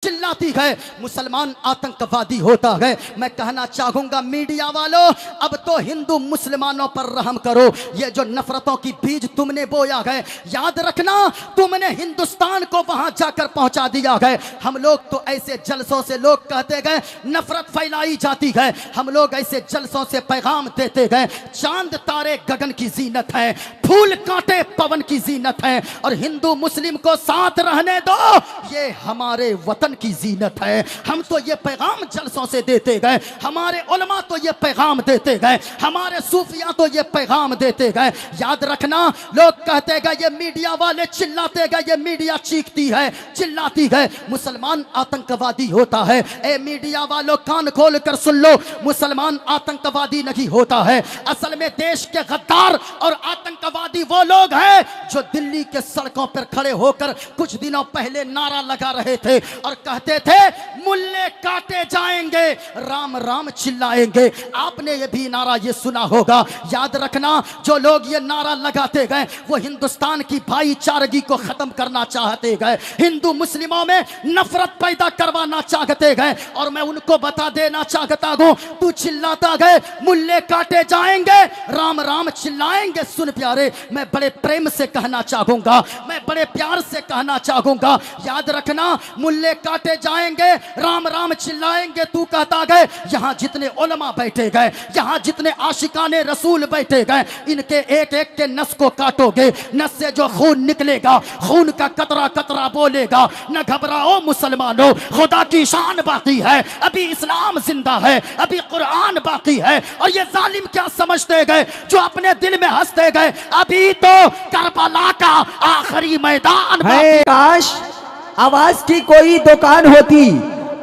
चिल्लाती है, मुसलमान आतंकवादी होता है। मैं कहना चाहूंगा मीडिया वालों, अब तो हिंदू मुसलमानों पर रहम करो। ये जो नफरतों की बीज तुमने बोया है, याद रखना तुमने हिंदुस्तान को वहां जाकर पहुंचा दिया है। हम लोग तो ऐसे जलसों से, लोग कहते गए नफरत फैलाई जाती है, हम लोग ऐसे जलसों से पैगाम देते गए, चांद तारे गगन की जीनत है, फूल कांटे पवन की जीनत है, और हिंदू मुस्लिम को साथ रहने दो, ये हमारे वतन की जीनत है। हम तो ये पैगाम जलसों से देते गए, हमारे उलमा तो ये पैगाम देते गए, हमारे सूफिया तो ये पैगाम देते गए। याद रखना, लोग कहते गए ये मीडिया वाले चिल्लाते गए, ये मीडिया चीखती है, चिल्लाती है, मुसलमान आतंकवादी होता है। ए मीडिया वालों, कान खोल कर सुन लो, मुसलमान आतंकवादी नहीं होता है। असल में देश के गद्दार और आतंकवादी वो लोग हैं जो दिल्ली के सड़कों पर खड़े होकर कुछ दिनों पहले नारा लगा रहे थे और कहते थे मुल्ले काटे जाएंगे, राम राम चिल्लाएंगे। आपने ये भी नारा ये सुना होगा। याद रखना, जो लोग ये नारा लगाते गए वो हिंदुस्तान की भाईचारगी को खत्म करना चाहते गए, हिंदू मुस्लिमों में नफरत पैदा करवाना चाहते गए। और मैं उनको बता देना चाहता हूं, तू चिल्लाता गए मुल्ले काटे जाएंगे, राम राम चिल्लाएंगे। सुन प्यारे, मैं बड़े प्रेम से कहना चाहूंगा, मैं बड़े प्यार से कहना चाहूंगा, याद रखना, मुल्ले काटे जाएंगे, राम राम चिल्लाएंगे। तू कहता गए यहां जितने उलमा बैठे गए, यहां जितने आशिकाने रसूल बैठे गए, इनके एक एक के नस को काटोगे, नस से जो खून निकलेगा, खून का कतरा कतरा बोलेगा। न घबराओ मुसलमानों, खुदा की शान बाकी है, अभी इस्लाम जिंदा है, अभी कुरान बाकी है। और ये जालिम क्या समझते गए जो अपने दिल में हंसते गए, अभी तो करबला का आखिरी मैदान है। काश आवाज की कोई दुकान होती,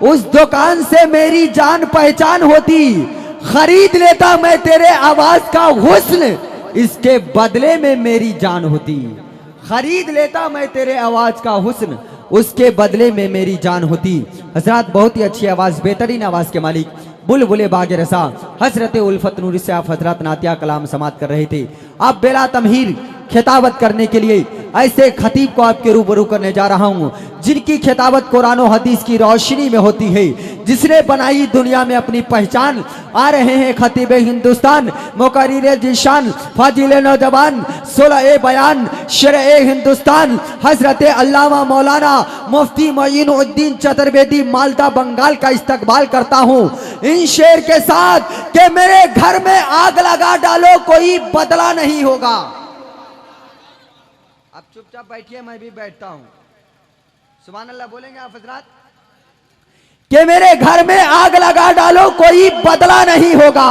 उस दुकान से मेरी जान पहचान होती, खरीद लेता मैं तेरे आवाज का हुस्न, इसके बदले में मेरी जान होती। खरीद लेता मैं तेरे आवाज का हुस्न, उसके बदले में मेरी जान होती। हजरत, बहुत ही अच्छी आवाज, बेहतरीन आवाज के मालिक बुलबुले बागे रसा हजरत उल्फत नूरी से आप हजरत नातिया कलाम समात कर रहे थे। आप बेला तमहीर खिताबत करने के लिए ऐसे खतीब को आपके रूबरू करने जा रहा हूं, जिनकी खिताबत कुरान और हदीस की रोशनी में होती है, जिसने बनाई दुनिया में अपनी पहचान। आ रहे हैं खतीब हिंदुस्तान, मुकर्रिर जिशान, फाजिल नौजवान, सुलह बयान, शरए हिंदुस्तान, हजरत अल्लामा मौलाना मुफ्ती मोइनुद्दीन चतुर्वेदी मालदा बंगाल का इस्तकबाल करता हूं इन शेर के साथ कि मेरे घर में आग लगा डालो, कोई बदला नहीं होगा। आप चुपचाप बैठिए, मैं भी बैठता हूं। सुभान अल्लाह बोलेंगे आप हजरात? कि मेरे घर में आग लगा डालो, कोई बदला नहीं होगा।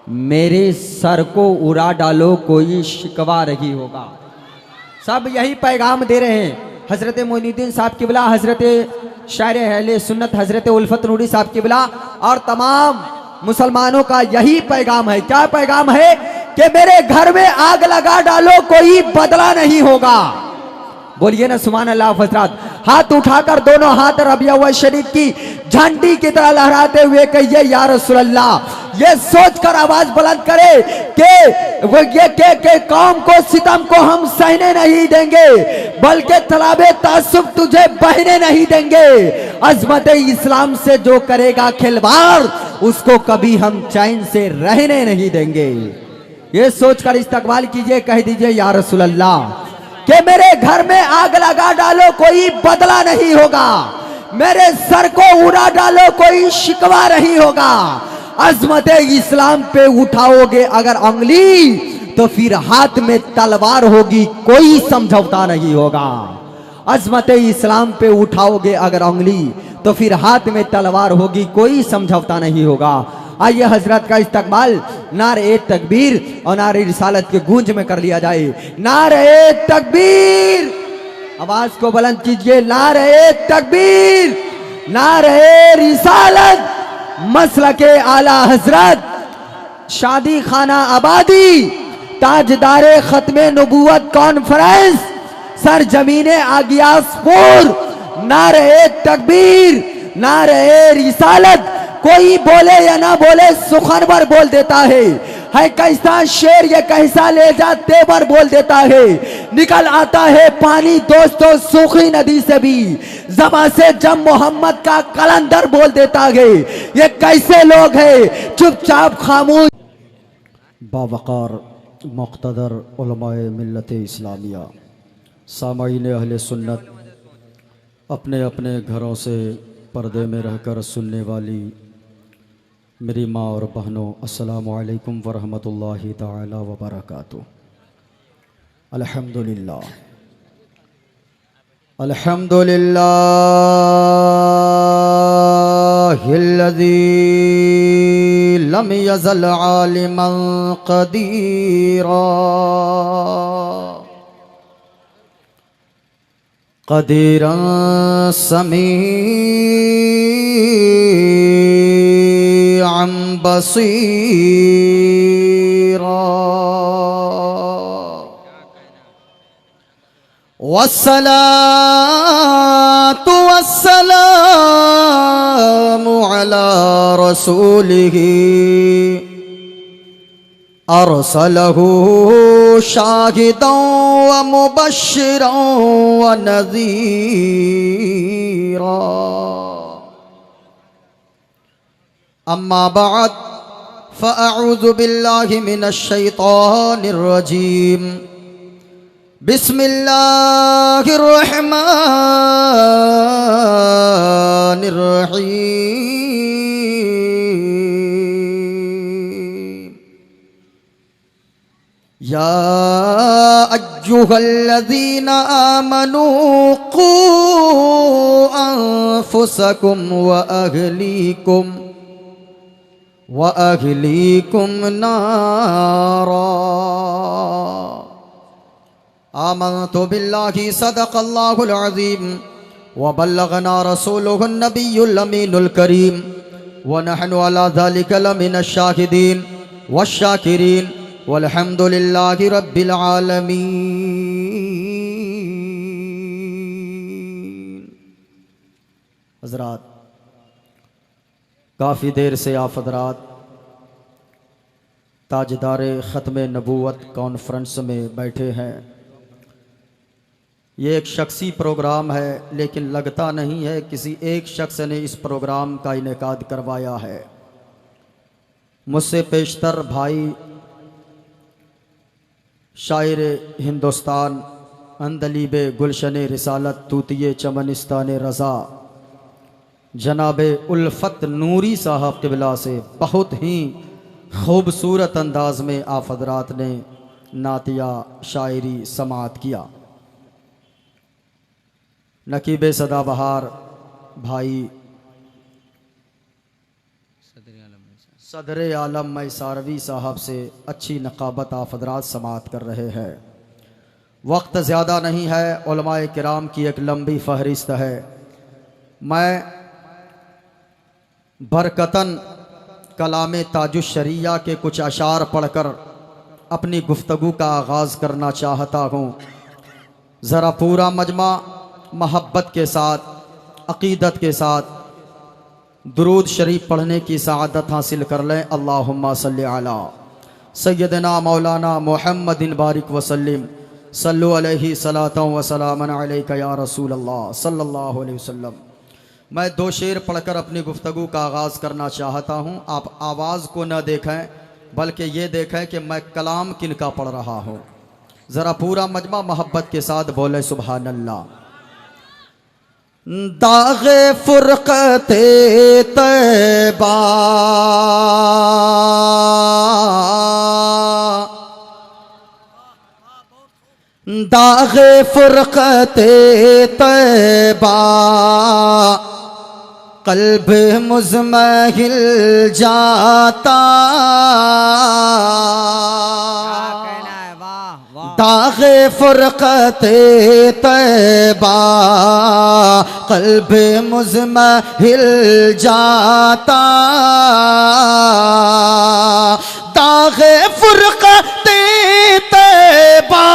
मेरे सर को उड़ा डालो, कोई शिकवा नहीं होगा। सब यही पैगाम दे रहे हैं। हजरत मोइनुद्दीन साहब किबला, हजरत शायर अहले सुन्नत हजरत उल्फत नूरी साहब किबला और तमाम मुसलमानों का यही पैगाम है। क्या पैगाम है? कि मेरे घर में आग लगा डालो, कोई बदला नहीं होगा। बोलिए ना सुभान अल्लाह हजरात। हाथ उठाकर दोनों हाथ रबिया हुआ शरीफ की झंडी की तरह लहराते हुए कहिए या रसूल अल्लाह। ये सोचकर आवाज बुलंद करे कि कौम को सितम को हम सहने नहीं देंगे, बल्कि तलाबे तासुब तुझे बहने नहीं देंगे। अजमत इस्लाम से जो करेगा खिलवाड़, उसको कभी हम चैन से रहने नहीं देंगे। ये सोचकर इस्तकबाल कीजिए, कह दीजिए या रसूल अल्लाह कि मेरे घर में आग लगा डालो, कोई बदला नहीं होगा। मेरे सर को उड़ा डालो, कोई शिकवा नहीं होगा। अजमत इस्लाम पे उठाओगे अगर उंगली, तो फिर हाथ में तलवार होगी, कोई समझौता नहीं होगा। अजमत इस्लाम पे उठाओगे अगर उंगली, तो फिर हाथ में तलवार होगी, कोई समझौता नहीं होगा। आइए हजरत का इस्तकबाल नारे तकबीर और नारे रिसालत के गूंज में कर लिया जाए। नारे तकबीर, आवाज को बुलंद कीजिए। नारे तकबीर, नारे रिसालत, मसलके आला हजरत, शादी खाना आबादी, ताजदारे खत्मे नबूवत कॉन्फ्रेंस, सर जमीने आगियासपुर। नारे तकबीर, नारे रिसालत। कोई बोले या ना बोले, सुखनवर बोल देता है। है कैसा शेर ये कैसा ले जा तेवर बोल देता है, निकल आता है पानी दोस्तों सूखी नदी से भी, जबा से जब मोहम्मद का कलंदर बोल देता है। ये कैसे लोग हैं चुपचाप खामोश। बावकार मुक़्तदर उलमाए मिल्लत इस्लामिया, सामाईन अहले सुन्नत, अपने अपने घरों से पर्दे में रहकर सुनने वाली मेरी माँ और बहनों, अस्सलामु अलैकुम वरहमतुल्लाहि ताला व बरकातुहू। अल्हम्दुलिल्लाह अल्हम्दुलिल्लाहिल्लज़ी लम यज़ल आलिमन क़दीरा क़दीरन समीअन बसीरा वस्सलातु वस्सलामु अला रसूलिही अरसलहू शाहिदन व मुबश्शिरन व नज़ीरा। अम्मा बाद फ़अऊज़ु बिल्लाहि मिनश शैतानिर रजीम। बिस्मिल्लाहिर रहमानिर रहीम। या अय्युहल्लज़ीना आमनू क़ू अन्फुसकुम व अहलीकुम नारा। आमनतु बिल्लाहि सदक़ल्लाहुल अज़ीम व बल्लगना रसूलुहुन नबियुल अमीनुल करीम व नहनु अला ज़ालिका लमिनश शाहिदीन वश्शाकिरीन वल्हम्दुलिल्लाहि रब्बिल आलमीन। हज़रात, काफ़ी देर से आप हज़रात ताजदार ख़त्म नबूवत कॉन्फ्रेंस में बैठे हैं। ये एक शख्सी प्रोग्राम है, लेकिन लगता नहीं है किसी एक शख्स ने इस प्रोग्राम का इनेकाद करवाया है। मुझसे पेशतर भाई शायर हिंदुस्तान अंदलीब गुलशन रिसालत तूतिये चमनिस्तान रज़ा जनाब उल्फत नूरी साहब क़िबला से बहुत ही खूबसूरत अंदाज में आप हज़रात ने नातिया शायरी समाअत किया। नकीब सदाबहार भाई सदर आलम मैसारवी साहब से अच्छी नकाबत आप हज़रात समाअत कर रहे हैं। वक्त ज़्यादा नहीं है, उलमाए किराम की एक लंबी फहरिस्त है। मैं बरकतन कलाम ताजुश्शरिया के कुछ अशार पढ़कर अपनी गुफ्तगू का आगाज़ करना चाहता हूँ। ज़रा पूरा मजमा मोहब्बत के साथ, अक़ीदत के साथ दुरूद शरीफ पढ़ने की सआदत हासिल कर लें। अल्लाहुम्मा सल्लि अला सय्यदना मौलाना मुहम्मदिन बारिक वसल्लिम सल्लु अलैहि सलातन व सलामन अलैका या रसूल अल्लाह सल्लल्लाहु अलैहि वसल्लम। मैं दो शेर पढ़कर अपनी गुफ्तगू का आगाज़ करना चाहता हूँ। आप आवाज़ को न देखें बल्कि ये देखें कि मैं कलाम किन का पढ़ रहा हूँ। ज़रा पूरा मजमा मोहब्बत के साथ बोले सुभान अल्लाह। दाग़े फ़ुरक़ते तैबा दाग़े फ़ुरक़ते तैबा क़ल्ब मुज़महिल जाता। दाग़े फ़ुरक़ते तैबा क़ल्ब मुज़महिल जाता। दाग़े फ़ुरक़ते तैबा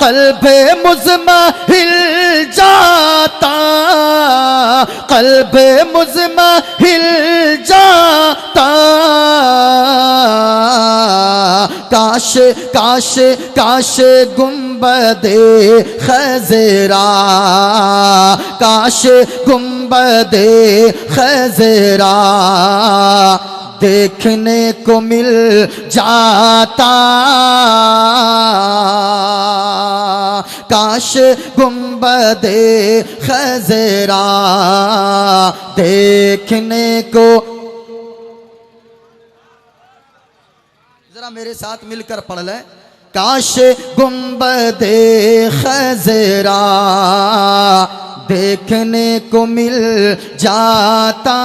क़ल्ब मुज़महिल जाता। क़ल्ब मुज़महिल जाता। काश काश गुंबदे खज़रा, काश गुंबदे खज़रा देखने को मिल जाता, काश गुंबदे खज़रा देखने को। जरा मेरे साथ मिलकर पढ़ लें, काश गुंबदे खज़रा देखने को मिल जाता।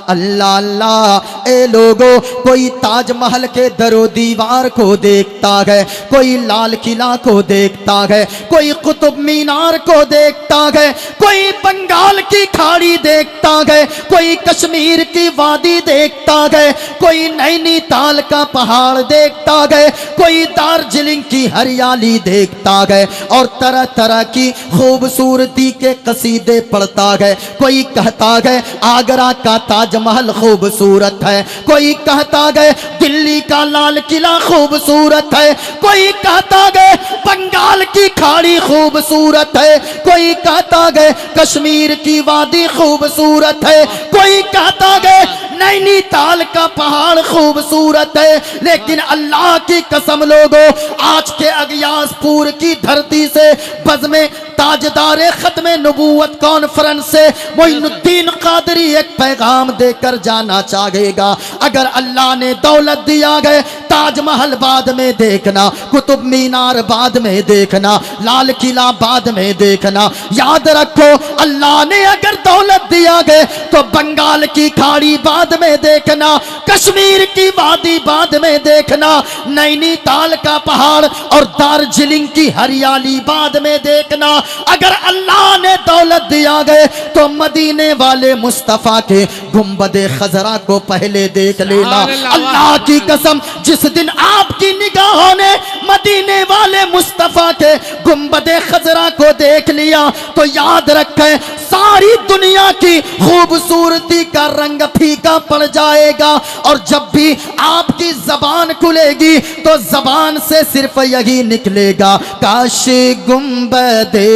अल्लाह अल्लाह ए लोगो, कोई ताजमहल के दरो दीवार को देखता है, कोई लाल किला को देखता है, कोई कुतुब मीनार को देखता है, कोई बंगाल की खाड़ी देखता है, कोई कश्मीर की वादी देखता है, कोई नैनीताल का पहाड़ देखता है, कोई दार्जिलिंग की हरियाली देखता है और तरह तरह की खूबसूरती के कसीदे पढ़ता है। कोई कहता है आगरा का ताजमहल खूबसूरत है, कोई कहता है दिल्ली का लाल किला खूबसूरत है, कोई कहता है बंगाल की खाड़ी खूबसूरत है, कोई कहता है कश्मीर की वादी खूबसूरत है, कोई कहता है नैनीताल का पहाड़ खूबसूरत है। लेकिन अल्लाह की कसम लोगों, आज के अगियासपुर की धरती से बज़्म ताजदार खत्म नबूवत कॉन्फ्रेंस से मोइनुद्दीन कादरी एक पैगाम देकर जाना चाहेगा। अगर अल्लाह ने दौलत दिया गए, ताजमहल बाद में देखना, कुतुब मीनार बाद में देखना, लाल किला बाद में देखना, याद रखो अल्लाह ने अगर दौलत दिया गए तो बंगाल की खाड़ी बाद में देखना, कश्मीर की वादी बाद में देखना, नैनीताल का पहाड़ और दार्जिलिंग की हरियाली बाद में देखना। अगर अल्लाह ने दौलत दिया गए तो मदीने वाले मुस्तफा के गुंबदे खजरा को पहले देख लेना। अल्लाह की कसम, जिस दिन आपकी निगाहों ने मदीने वाले मुस्तफा के गुंबदे खजरा को देख लिया तो याद रखें सारी दुनिया की खूबसूरती का रंग फीका पड़ जाएगा। और जब भी आपकी जबान खुलेगी तो जबान से सिर्फ यही निकलेगा, काश गुंबदे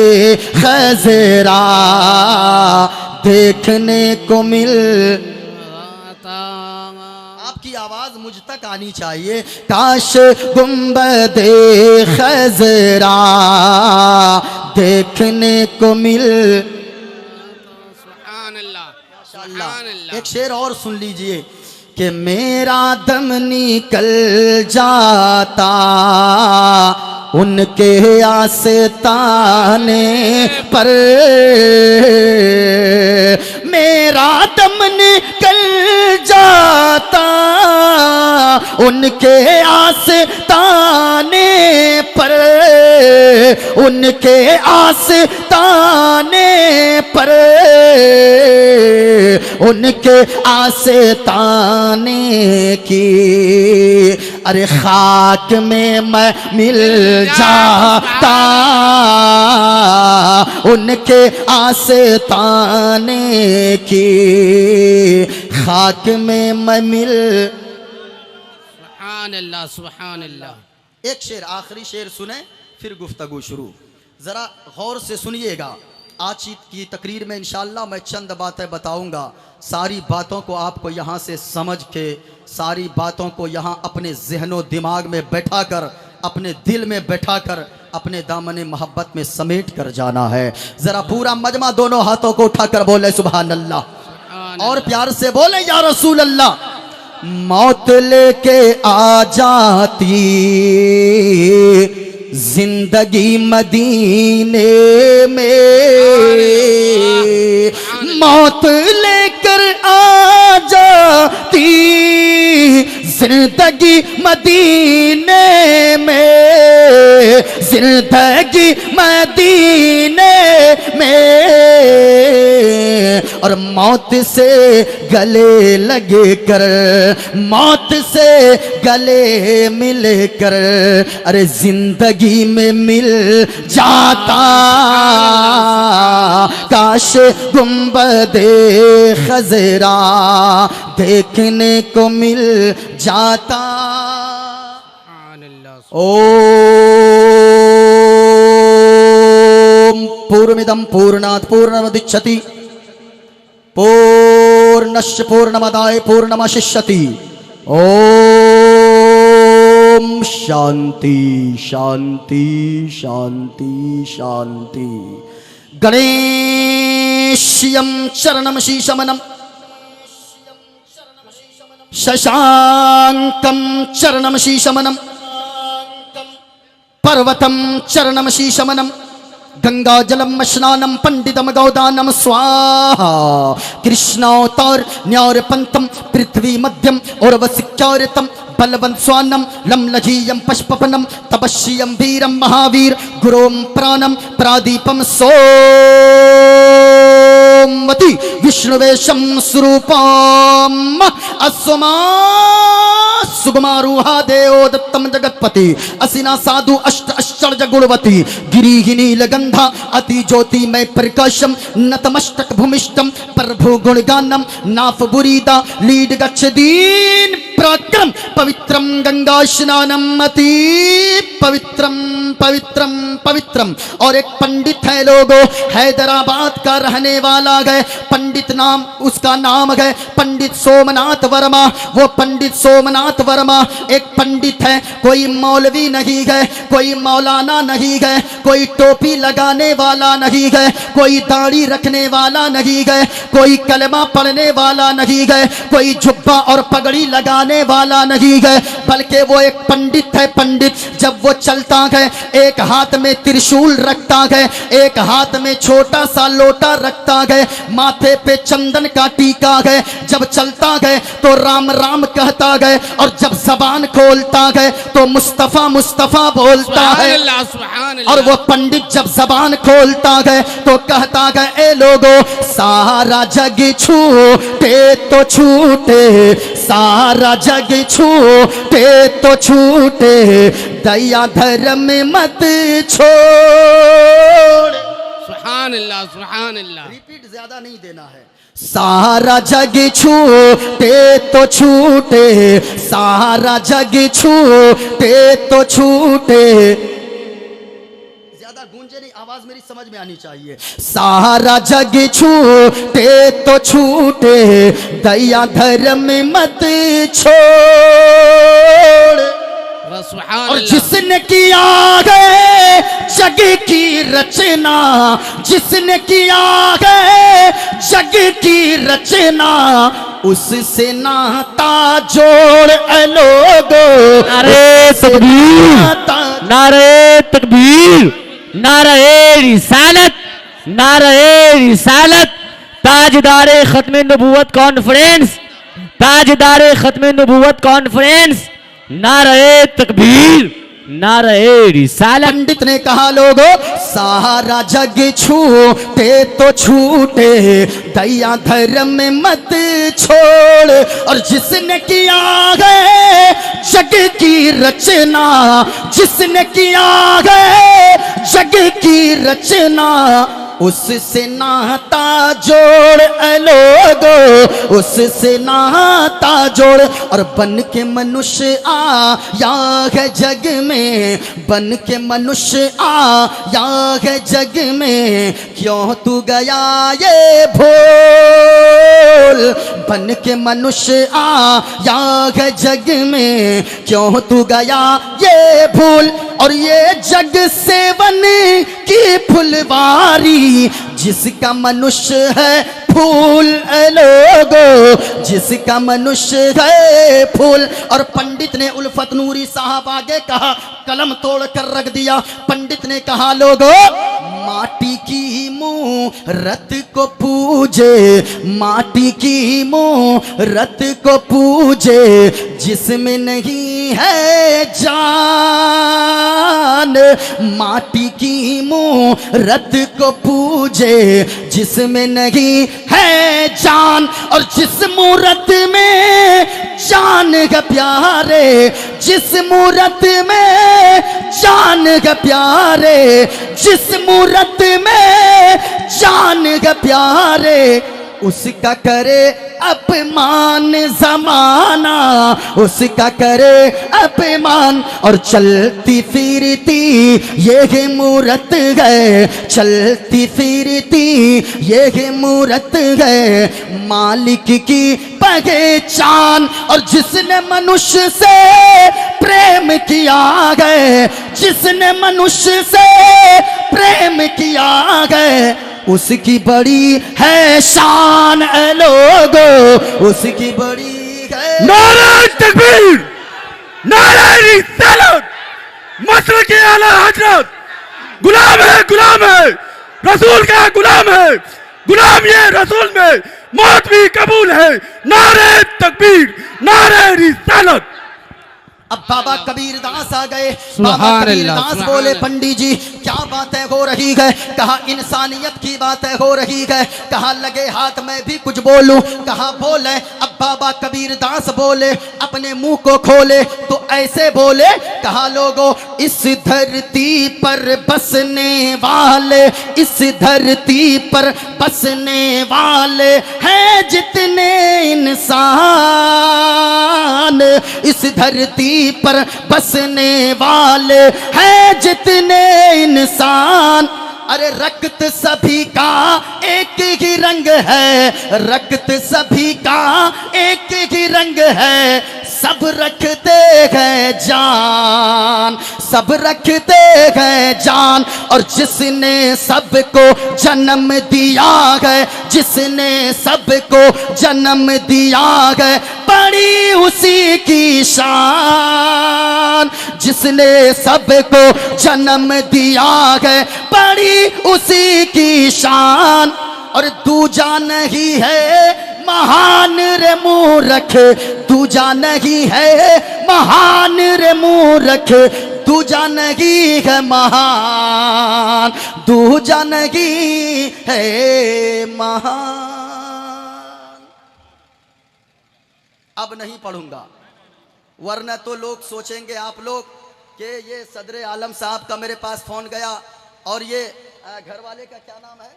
खज़रा देखने को मिल। आपकी आवाज मुझ तक आनी चाहिए, काश गुंबदे खज़रा देखने को मिल। एक शेर और सुन लीजिए कि मेरा दम निकल जाता उनके आस्ताने पर, मेरा दम निकल जाता उनके आस्ताने पर, उनके आस्ताने पर, उनके आस्ताने की अरे खाक में मैं मिल जाता, उनके आस्ताने की खाक में मैं मिल। सुभान अल्लाह सुभान अल्लाह। एक शेर, आखिरी शेर सुने फिर गुफ्तगू शुरू। जरा गौर से सुनिएगा। आज की तकरीर में इंशाअल्लाह मैं चंद बातें बताऊंगा। सारी बातों को आपको यहाँ से समझ के, सारी बातों को यहाँ अपने ज़हनो दिमाग में बैठा कर, अपने दिल में बैठा कर, अपने दामन मोहब्बत में समेट कर जाना है। ज़रा पूरा मजमा दोनों हाथों को उठाकर बोले सुभान अल्लाह और प्यार से बोले या रसूल अल्लाह। मौत लेके आ जाती जिंदगी मदीने में, मौत लेकर आ जाती जिंदगी मदीने में, जिंदगी मदीने में, और मौत से गले लगे कर, मौत से गले मिल कर, अरे जिंदगी में मिल जाता, काश गुंबदे खज़रा देखने को मिल जाता। ओम पूर्णमिदं पूर्णात् पूर्णमुदच्यते पूर्णस्य पूर्णमादाय पूर्णमेवावशिष्यते। ओम शांति शांति शांति शांति। गणेश्यं चरणं शीशमनं शशांकं चरणं शीशमनं पर्वतं चरणं शीशमनं गंगाजलम स्नानम पंडितम गौदानम स्वाहा। कृष्णावतार न्यार पंतम पृथ्वी मध्यम और वसिक्यारतम बलवंत स्वानम लम लजीयम पशपपनम तपस्यम वीरम महावीर गुरोम प्राणम प्रादीपम सोमवती विष्णुवेशम स्वरूपम अस्मा सुगमारूहा देव दत्तम जगतपति असिना साधु अष्ट आश्चर्य गुणवती गिरिहिनी लगंधा अति ज्योति में प्रकाशम नतमस्तक भूमिष्ठम प्रभु गुणगानम नाफ बुरीदा लीड गच्छ दीन पराक्रम पवित्रम गंगा स्नानम अति पवित्रम पवित्रम पवित्रम। और एक पंडित है लोगों, हैदराबाद का रहने वाला गए पंडित, नाम उसका नाम है पंडित सोमनाथ वर्मा। वो पंडित सोमनाथ वर्मा एक पंडित है, कोई मौलवी नहीं है, कोई मौलाना नहीं है, कोई टोपी लगाने वाला नहीं है, कोई दाढ़ी रखने वाला नहीं है, कोई कलमा पढ़ने वाला नहीं है, कोई जुब्बा और पगड़ी लगाने वाला नहीं है, बल्कि वो एक पंडित है। पंडित जब वो चलता है एक हाथ में त्रिशूल रखता है, एक हाथ में छोटा सा लोटा रखता है, माथे पे चंदन का टीका है। जब चलता है तो राम राम कहता है और जब जबान खोलता है तो मुस्तफा मुस्तफा बोलता है। और वो पंडित जब जबान खोलता है तो कहता है ए लोगो सारा जग छूटे तो छूटे, सारा जग छूटे तो छूटे, दया धर्म मत छोड़। सुभान अल्लाह सुभान अल्लाह। रिपीट ज्यादा नहीं देना है। सारा जग छूटे तो छूटे, सारा जग छूटे तो छूटे, ज्यादा गूंजे नहीं, आवाज मेरी समझ में आनी चाहिए। सारा जग छूटे तो छूटे, दया धर्म मत छोड़। और जिसने किया है जग की रचना, जिसने किया है जग की रचना, उससे नाता जोड़ लोगो। नारे तकबीर, नारे तकबीर, नारे रिसालत, नारे रिसालत। ताजदारे खत्म नबूवत कॉन्फ्रेंस, ताजदारे खत्म नबूवत कॉन्फ्रेंस, नारे तकबीर, नारे रिसालत। पंडित ने कहा लोगो सारा जग छूटे तो छूटे, दया धर्म मत छोड़। और जिसने किया है जग की रचना, जिसने किया है जग की रचना, उससे नाता जोड़ लोगो, उससे नाता जोड़। और बन के मनुष्य आया है जग में, बन के मनुष्य आया है जग में, क्यों तू गया ये भूल। बन के मनुष्य आया है जग में, क्यों तू गया ये भूल। और ये जग सेवन की फुलवारी, जिसका मनुष्य है फूल लोगो, जिसका मनुष्य है फूल। और पंडित ने उल्फत नूरी साहब आगे कहा, कलम तोड़ कर रख दिया। पंडित ने कहा लोगो माटी की मूरत को पूजे, माटी की मूरत को पूजे, जिसमें नहीं है जान। माटी की मूरत को पूजे, जिसमें नहीं है जान। और जिस मूरत में जान है प्यारे, जिस मूरत में जान है प्यारे, जिस मूरत में जान है प्यारे, उसका करे अपमान जमाना, उसका करे अपमान। और चलती फिरती ये मूरत है, चलती फिरती ये मूरत है मालिक की पहचान। और जिसने मनुष्य से प्रेम किया है, जिसने मनुष्य से प्रेम किया है, उसकी बड़ी है शान है लोगो, उसकी बड़ी है। नारे तकबीर, नारे रिसालत, मसलक के आला हजरत। गुलाम है, गुलाम है, रसूल का गुलाम है, गुलाम ये रसूल में मौत भी कबूल है। नारे तकबीर, नारे रिसालत। अब बाबा कबीर दास आ गए। बाबा कबीर दास बोले, पंडित जी क्या बातें हो रही है? कहा इंसानियत की बातें हो रही है। कहा लगे हाथ में भी कुछ बोलूं? कहा बोले। अब बाबा कबीर दास बोले, अपने मुंह को खोले तो ऐसे बोले। कहा लोगों, इस धरती पर बसने वाले, इस धरती पर बसने वाले हैं जितने इंसान, इस धरती पर बसने वाले हैं जितने इंसान। अरे रक्त सभी का एक ही रंग है, रक्त सभी का एक ही रंग है। सब रखते हैं जान, सब रखते हैं जान। और जिसने सबको जन्म दिया है, जिसने सबको जन्म दिया है, बड़ी उसी की शान। जिसने सबको जन्म दिया है, बड़ी उसी की शान। और दूजा नहीं है महान रे मूर्ख, दूजा नहीं है महान रे मूर्ख, दूजा नहीं है महान, दूजा नहीं है महान। अब नहीं पढ़ूंगा, वरना तो लोग सोचेंगे आप लोग कि ये सदर आलम साहब का मेरे पास फोन गया और ये घर वाले का क्या नाम है,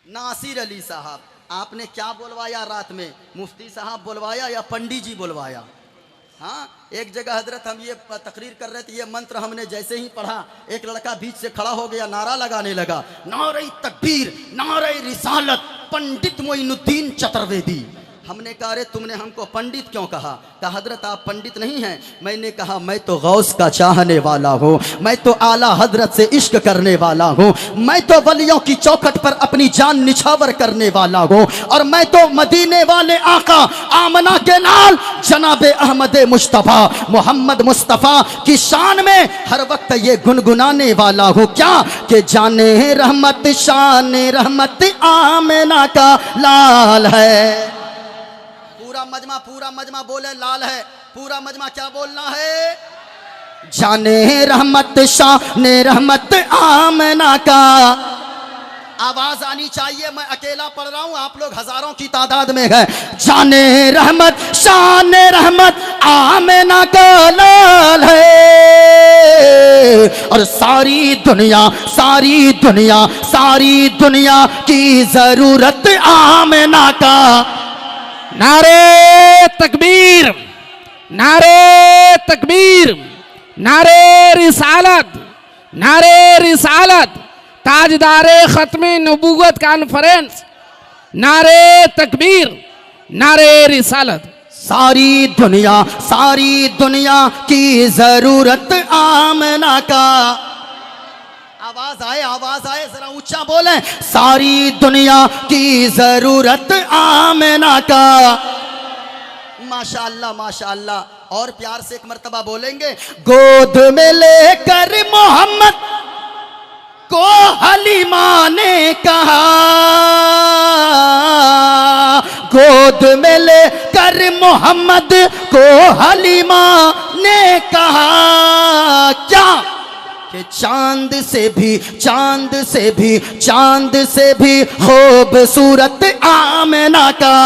नासिर अली साहब, आपने क्या बोलवाया रात में? मुफ्ती साहब बोलवाया या पंडित जी बोलवाया? हाँ, एक जगह हजरत हम ये तकरीर कर रहे थे, ये मंत्र हमने जैसे ही पढ़ा, एक लड़का बीच से खड़ा हो गया, नारा लगाने लगा, नारे तकबीर, नारे रिसालत, पंडित मोइनुद्दीन चतुर्वेदी। हमने कहा अरे तुमने हमको पंडित क्यों कहा? कहा हजरत आप पंडित नहीं हैं। मैंने कहा मैं तो गौस का चाहने वाला हूँ, मैं तो आला हजरत से इश्क करने वाला हूँ, मैं तो वलियों की चौखट पर अपनी जान निछावर करने वाला हूँ। और मैं तो मदीने वाले आका आमना के लाल जनाबे अहमद मुस्तफ़ा मोहम्मद मुस्तफ़ा की शान में हर वक्त ये गुनगुनाने वाला हूँ। क्या कि जाने रहमत शान रहमत आमना का लाल है। पूरा मजमा बोले लाल है, पूरा मजमा क्या बोलना है? जाने रहमत शान रहमत आमना का। आवाज आनी चाहिए, मैं अकेला पढ़ रहा हूं, आप लोग हजारों की तादाद में है। जाने रहमत शान रहमत आमना का लाल है। और सारी दुनिया सारी दुनिया सारी दुनिया की जरूरत आमना का। नारे तकबीर, नारे तकबीर, नारे रिसालत, नारे रिसालत, ताजदारे खत्मे नबूवत कॉन्फ्रेंस, नारे तकबीर, नारे रिसालत। सारी दुनिया की जरूरत आमना का। आवाज आए जरा ऊंचा बोलें। सारी दुनिया की जरूरत आमना का। माशाअल्लाह माशाअल्लाह। और प्यार से एक मर्तबा बोलेंगे। गोद में लेकर मोहम्मद को हलीमा ने कहा, गोद में लेकर मोहम्मद को हलीमा ने कहा। क्या कि चांद से भी खूबसूरत आमना का।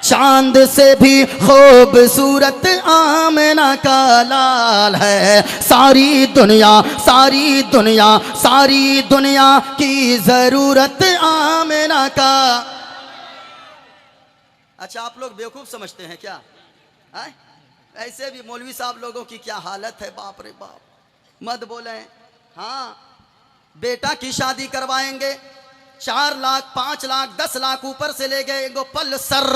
चांद से भी खूबसूरत आमना का लाल है। सारी दुनिया सारी दुनिया सारी दुनिया की जरूरत आमना का। अच्छा, आप लोग बेवकूफ समझते हैं क्या? है? ऐसे भी मौलवी साहब लोगों की क्या हालत है, बाप रे बाप, मत बोले। हाँ, बेटा की शादी करवाएंगे, 4 लाख 5 लाख 10 लाख ऊपर से ले गए एगो पल्सर।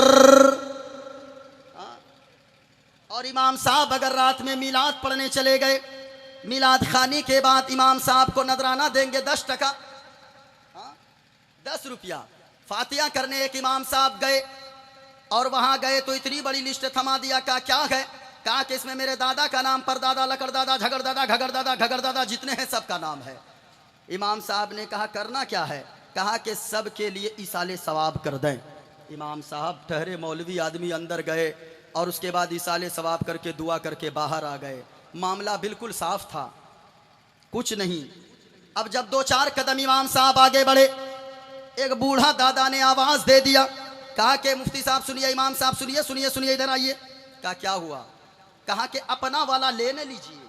और इमाम साहब अगर रात में मिलाद पढ़ने चले गए, मिलाद खानी के बाद इमाम साहब को नजराना देंगे 10 टका, 10 रुपया। फातिहा करने एक इमाम साहब गए और वहां गए तो इतनी बड़ी लिस्ट थमा दिया। कहा क्या है? कहा कि इसमें मेरे दादा का नाम, परदादा, लकड़दादा, झगड़दादा, घगड़दादा, घगड़दादा जितने हैं सबका नाम है। इमाम साहब ने कहा करना क्या है? कहा कि सब के लिए इसाले सवाब कर दें। इमाम साहब ठहरे मौलवी आदमी अंदर गए और उसके बाद इसाले सवाब करके दुआ करके बाहर आ गए। मामला बिल्कुल साफ था, कुछ नहीं। अब जब 2-4 कदम इमाम साहब आगे बढ़े, एक बूढ़ा दादा ने आवाज दे दिया। कहा कि मुफ्ती साहब सुनिए, इमाम साहब सुनिए, सुनिए सुनिए, इधर आइए। कहा क्या हुआ? कहा कि अपना वाला लेने लीजिए।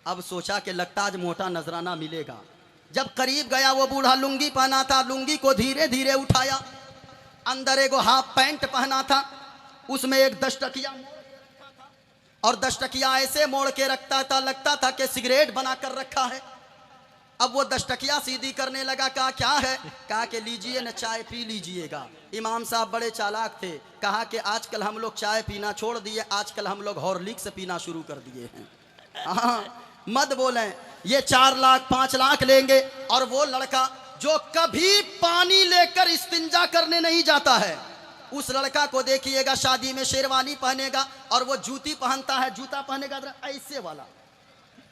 अब सोचा कि लगता आज मोटा नजराना मिलेगा। जब करीब गया, वो बूढ़ा लुंगी पहना था, लुंगी को धीरे धीरे उठाया, अंदर एगो हाफ पैंट पहना था, उसमें एक 10 टकिया और 10 टकिया ऐसे मोड़ के रखता था, लगता था कि सिगरेट बनाकर रखा है। अब वो 10 टकिया सीधी करने लगा। कहा क्या है? कहा कि लीजिए न, चाय पी लीजिएगा। इमाम साहब बड़े चालाक थे। कहा कि आजकल हम लोग चाय पीना छोड़ दिए, आजकल हम लोग हॉर्लिक्स पीना शुरू कर दिए हैं। हाँ, मत बोलें। ये 4 लाख 5 लाख लेंगे और वो लड़का जो कभी पानी लेकर इस्तिंजा करने नहीं जाता है, उस लड़का को देखिएगा शादी में शेरवानी पहनेगा और वो जूती पहनता है, जूता पहनेगा ऐसे वाला।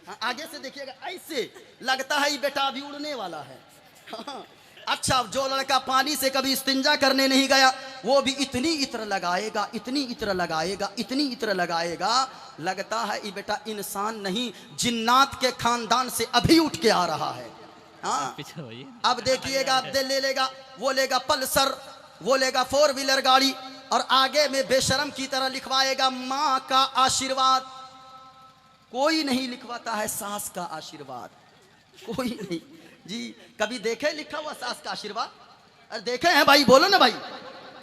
हाँ, आगे से देखिएगा, ऐसे लगता है ये बेटा अभी उड़ने वाला है। हाँ, अच्छा, जो लड़का पानी से कभी इस्तिंजा करने नहीं गया, वो भी इतनी इत्र लगाएगा, इतनी इत्र लगाएगा, इतनी इत्र लगाएगा, लगता है ये बेटा इंसान नहीं, जिन्नात के खानदान से अभी उठ के आ रहा है। हाँ, अब देखिएगा, अब ले लेगा, वो लेगा पल्सर, वो लेगा 4 व्हीलर गाड़ी और आगे में बेशरम की तरह लिखवाएगा माँ का आशीर्वाद। कोई नहीं लिखवाता है सास का आशीर्वाद, कोई नहीं जी। कभी देखे लिखा हुआ सास का आशीर्वाद? अरे देखे हैं भाई, बोलो ना भाई।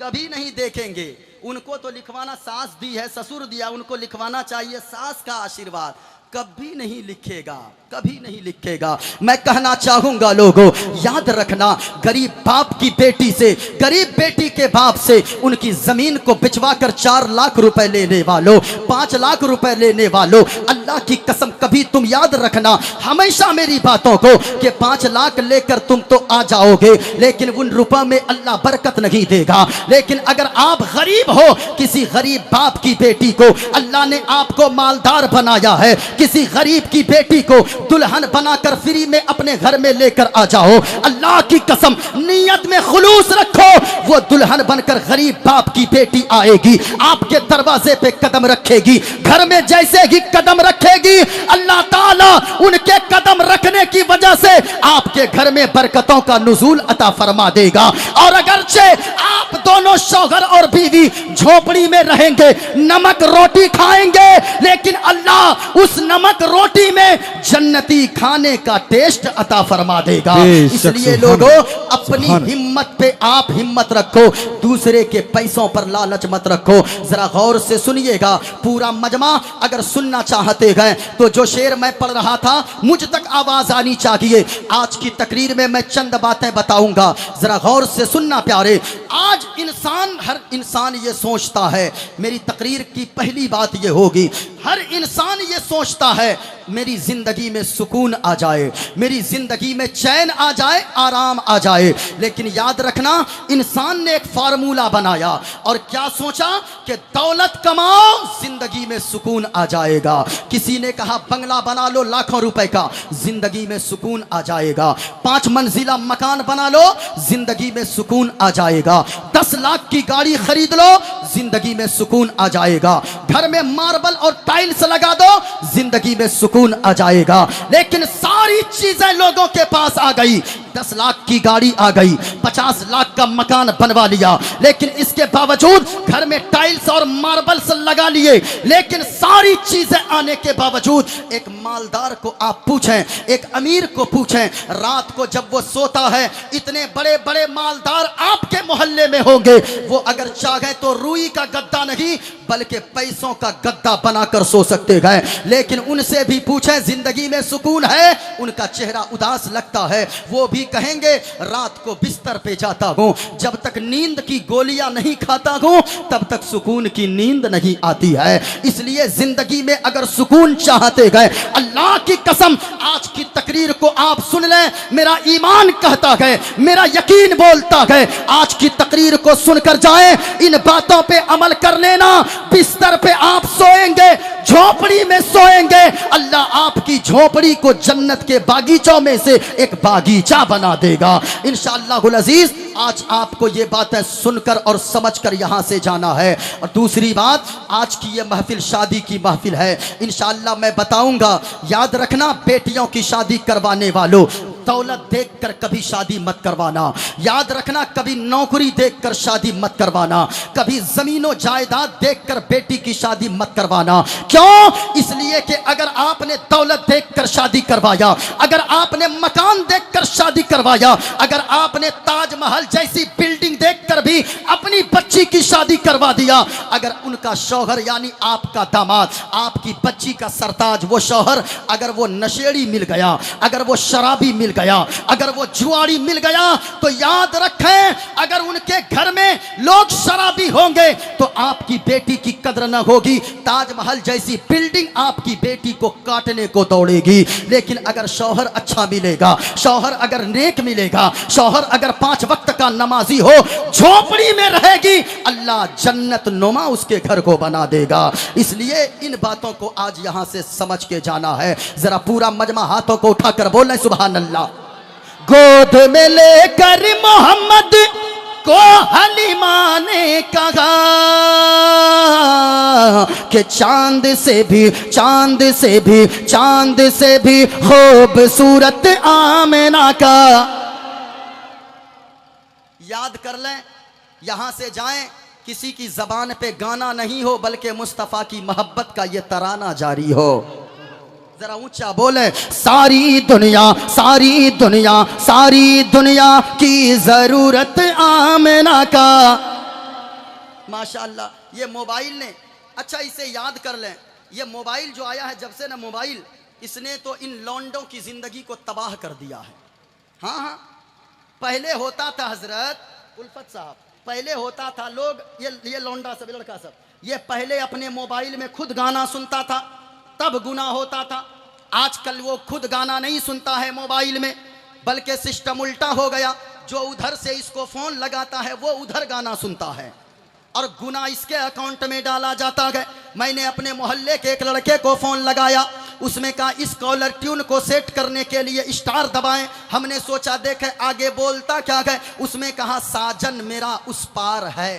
कभी नहीं देखेंगे। उनको तो लिखवाना सास दी है, ससुर दिया, उनको लिखवाना चाहिए सास का आशीर्वाद। कभी नहीं लिखेगा, कभी नहीं लिखेगा। मैं कहना चाहूंगा लोगों, याद रखना, गरीब बाप की बेटी से, गरीब बेटी के बाप से उनकी जमीन को बिचवा कर 4 लाख रुपए लेने वालों, 5 लाख रुपए लेने वालों, अल्लाह की कसम कभी तुम याद रखना हमेशा मेरी बातों को कि 5 लाख लेकर तुम तो आ जाओगे, लेकिन उन रुपए में अल्लाह बरकत नहीं देगा। लेकिन अगर आप गरीब हो, किसी गरीब बाप की बेटी को अल्लाह ने आपको मालदार बनाया है, किसी गरीब की बेटी को दुल्हन बनाकर फ्री में अपने घर में लेकर आ जाओ। अल्लाह की कसम, नियत में खुलूस रखो, वो दुल्हन बनकर गरीब बाप की बेटी आएगी, आपके दरवाजे पे कदम रखेगी, घर में जैसे ही कदम रखेगी, अल्लाह ताला उनके कदम रखने की वजह से आपके घर में बरकतों का नुज़ूल अता फरमा देगा। और अगरचे आप दोनों शौहर और बीवी झोपड़ी में रहेंगे, नमक रोटी खाएंगे, लेकिन अल्लाह उस नमक रोटी में जन्नती खाने का टेस्ट अता फरमा देगा। इसलिए लोगों, अपनी हिम्मत पे आप हिम्मत रखो, दूसरे के पैसों पर लालच मत रखो। जरा गौर से सुनिएगा पूरा मजमा। अगर सुनना चाहते हैं तो जो शेर मैं पढ़ रहा था मुझ तक आवाज आनी चाहिए। आज की तकरीर में मैं चंद बातें बताऊंगा, जरा गौर से सुनना प्यारे। आज इंसान, हर इंसान ये सोचता है, मेरी तकरीर की पहली बात ये होगी, हर इंसान ये सोचता है मेरी जिंदगी में सुकून आ जाए, मेरी जिंदगी में चैन आ जाए, आराम आ जाए। लेकिन याद रखना, इंसान ने एक फार्मूला बनाया और क्या सोचा कि दौलत कमाओ, जिंदगी में सुकून आ जाएगा। किसी ने कहा बंगला बना लो लाखों रुपए का, जिंदगी में सुकून आ जाएगा। 5 मंजिला मकान बना लो, जिंदगी में सुकून आ जाएगा। 10 लाख की गाड़ी खरीद लो, जिंदगी में सुकून आ जाएगा। घर में मार्बल और टाइल्स लगा दो, जिंदगी में सुकून आ जाएगा। लेकिन सारी चीजें लोगों के पास आ गई, 10 लाख की गाड़ी आ गई, 50 लाख का मकान बनवा लिया, लेकिन इसके बावजूद घर में टाइल्स और मार्बल्स लगा लिए। लेकिन सारी चीजें आने के बावजूद एक मालदार को आप पूछें, एक अमीर को पूछें, रात को जब वो सोता है, इतने बड़े बड़े मालदार आपके मोहल्ले में होंगे, वो अगर चाहे तो रुई का गद्दा नहीं बल्कि पैसों का गद्दा बनाकर सो सकते हैं। लेकिन उनसे भी पूछें जिंदगी में सुकून है, उनका चेहरा उदास लगता है। वो भी कहेंगे रात को बिस्तर पे जाता हूं, जब तक नींद की गोलियां नहीं खाता हूं तब तक सुकून की नींद नहीं आती है। इसलिए जिंदगी में अगर सुकून चाहते गए, अल्लाह की कसम आज की तकरीर को आप सुन लें, मेरा ईमान कहता है, मेरा यकीन बोलता है, आज की तकरीर को सुनकर जाएं, इन बातों पे अमल कर लेना। बिस्तर पे आप सोएंगे, झोपड़ी में सोएंगे, अल्लाह आपकी झोपड़ी को जन्नत के बागीचों में से एक बागीचा बना देगा इंशाअल्लाहुल अजीज। आज आपको ये बातें सुनकर और समझकर यहां से जाना है। और दूसरी बात, आज की ये महफिल शादी की महफिल है, इंशाअल्लाह मैं बताऊंगा। याद रखना, बेटियों की शादी करवाने वालों, दौलत देखकर कभी शादी मत करवाना। याद रखना, कभी नौकरी देखकर शादी मत करवाना, कभी जमीनों जायदाद देखकर बेटी की शादी मत करवाना। क्यों? इसलिए कि अगर आपने दौलत देखकर शादी करवाया, अगर आपने मकान देखकर शादी करवाया, अगर आपने ताजमहल जैसी बिल्डिंग देखकर भी अपनी बच्ची की शादी करवा दिया, अगर उनका शौहर यानी आपका दामाद, आपकी बच्ची का सरताज वो शौहर, अगर वो नशेड़ी मिल गया, अगर वो शराबी मिल गया, अगर वो जुआड़ी मिल गया, तो याद रखें, अगर उनके घर में लोग शराबी होंगे तो आपकी बेटी की कदर न होगी। ताजमहल जैसी बिल्डिंग आपकी बेटी को काटने को दौड़ेगी। लेकिन अगर शौहर अच्छा मिलेगा, शौहर अगर नेक मिलेगा, शौहर अगर 5 वक्त का नमाजी हो, झोपड़ी में रहेगी, अल्लाह जन्नत नुमा उसके घर को बना देगा। इसलिए इन बातों को आज यहां से समझ के जाना है। जरा पूरा मजमा हाथों को उठाकर बोलें सुभान अल्लाह। गोद में लेकर मोहम्मद को हलीमा ने कहा कि चांद से भी खूबसूरत आमिना का। याद कर लें, यहां से जाएं, किसी की जबान पे गाना नहीं हो बल्कि मुस्तफ़ा की मोहब्बत का ये तराना जारी हो। जरा ऊंचा बोले, सारी दुनिया की जरूरत आमिना का। माशाअल्लाह, ये मोबाइल ने, अच्छा इसे याद कर लें, ये मोबाइल जो आया है, जब से ना मोबाइल, इसने तो इन लौंडों की जिंदगी को तबाह कर दिया है। हाँ, पहले होता था हजरत उल्फत साहब, पहले होता था लोग, ये लौंडा सब, लड़का सब, ये पहले अपने मोबाइल में खुद गाना सुनता था, तब गुनाह होता था। आजकल वो खुद गाना नहीं सुनता है मोबाइल में, बल्कि सिस्टम उल्टा हो गया। जो उधर से इसको फोन लगाता है वो उधर गाना सुनता है और गुनाह इसके अकाउंट में डाला जाता है। मैंने अपने मोहल्ले के एक लड़के को फोन लगाया, उसमें कहा इस कॉलर ट्यून को सेट करने के लिए स्टार दबाएं। हमने सोचा देखे आगे बोलता क्या है, उसमें कहा साजन मेरा उस पार है।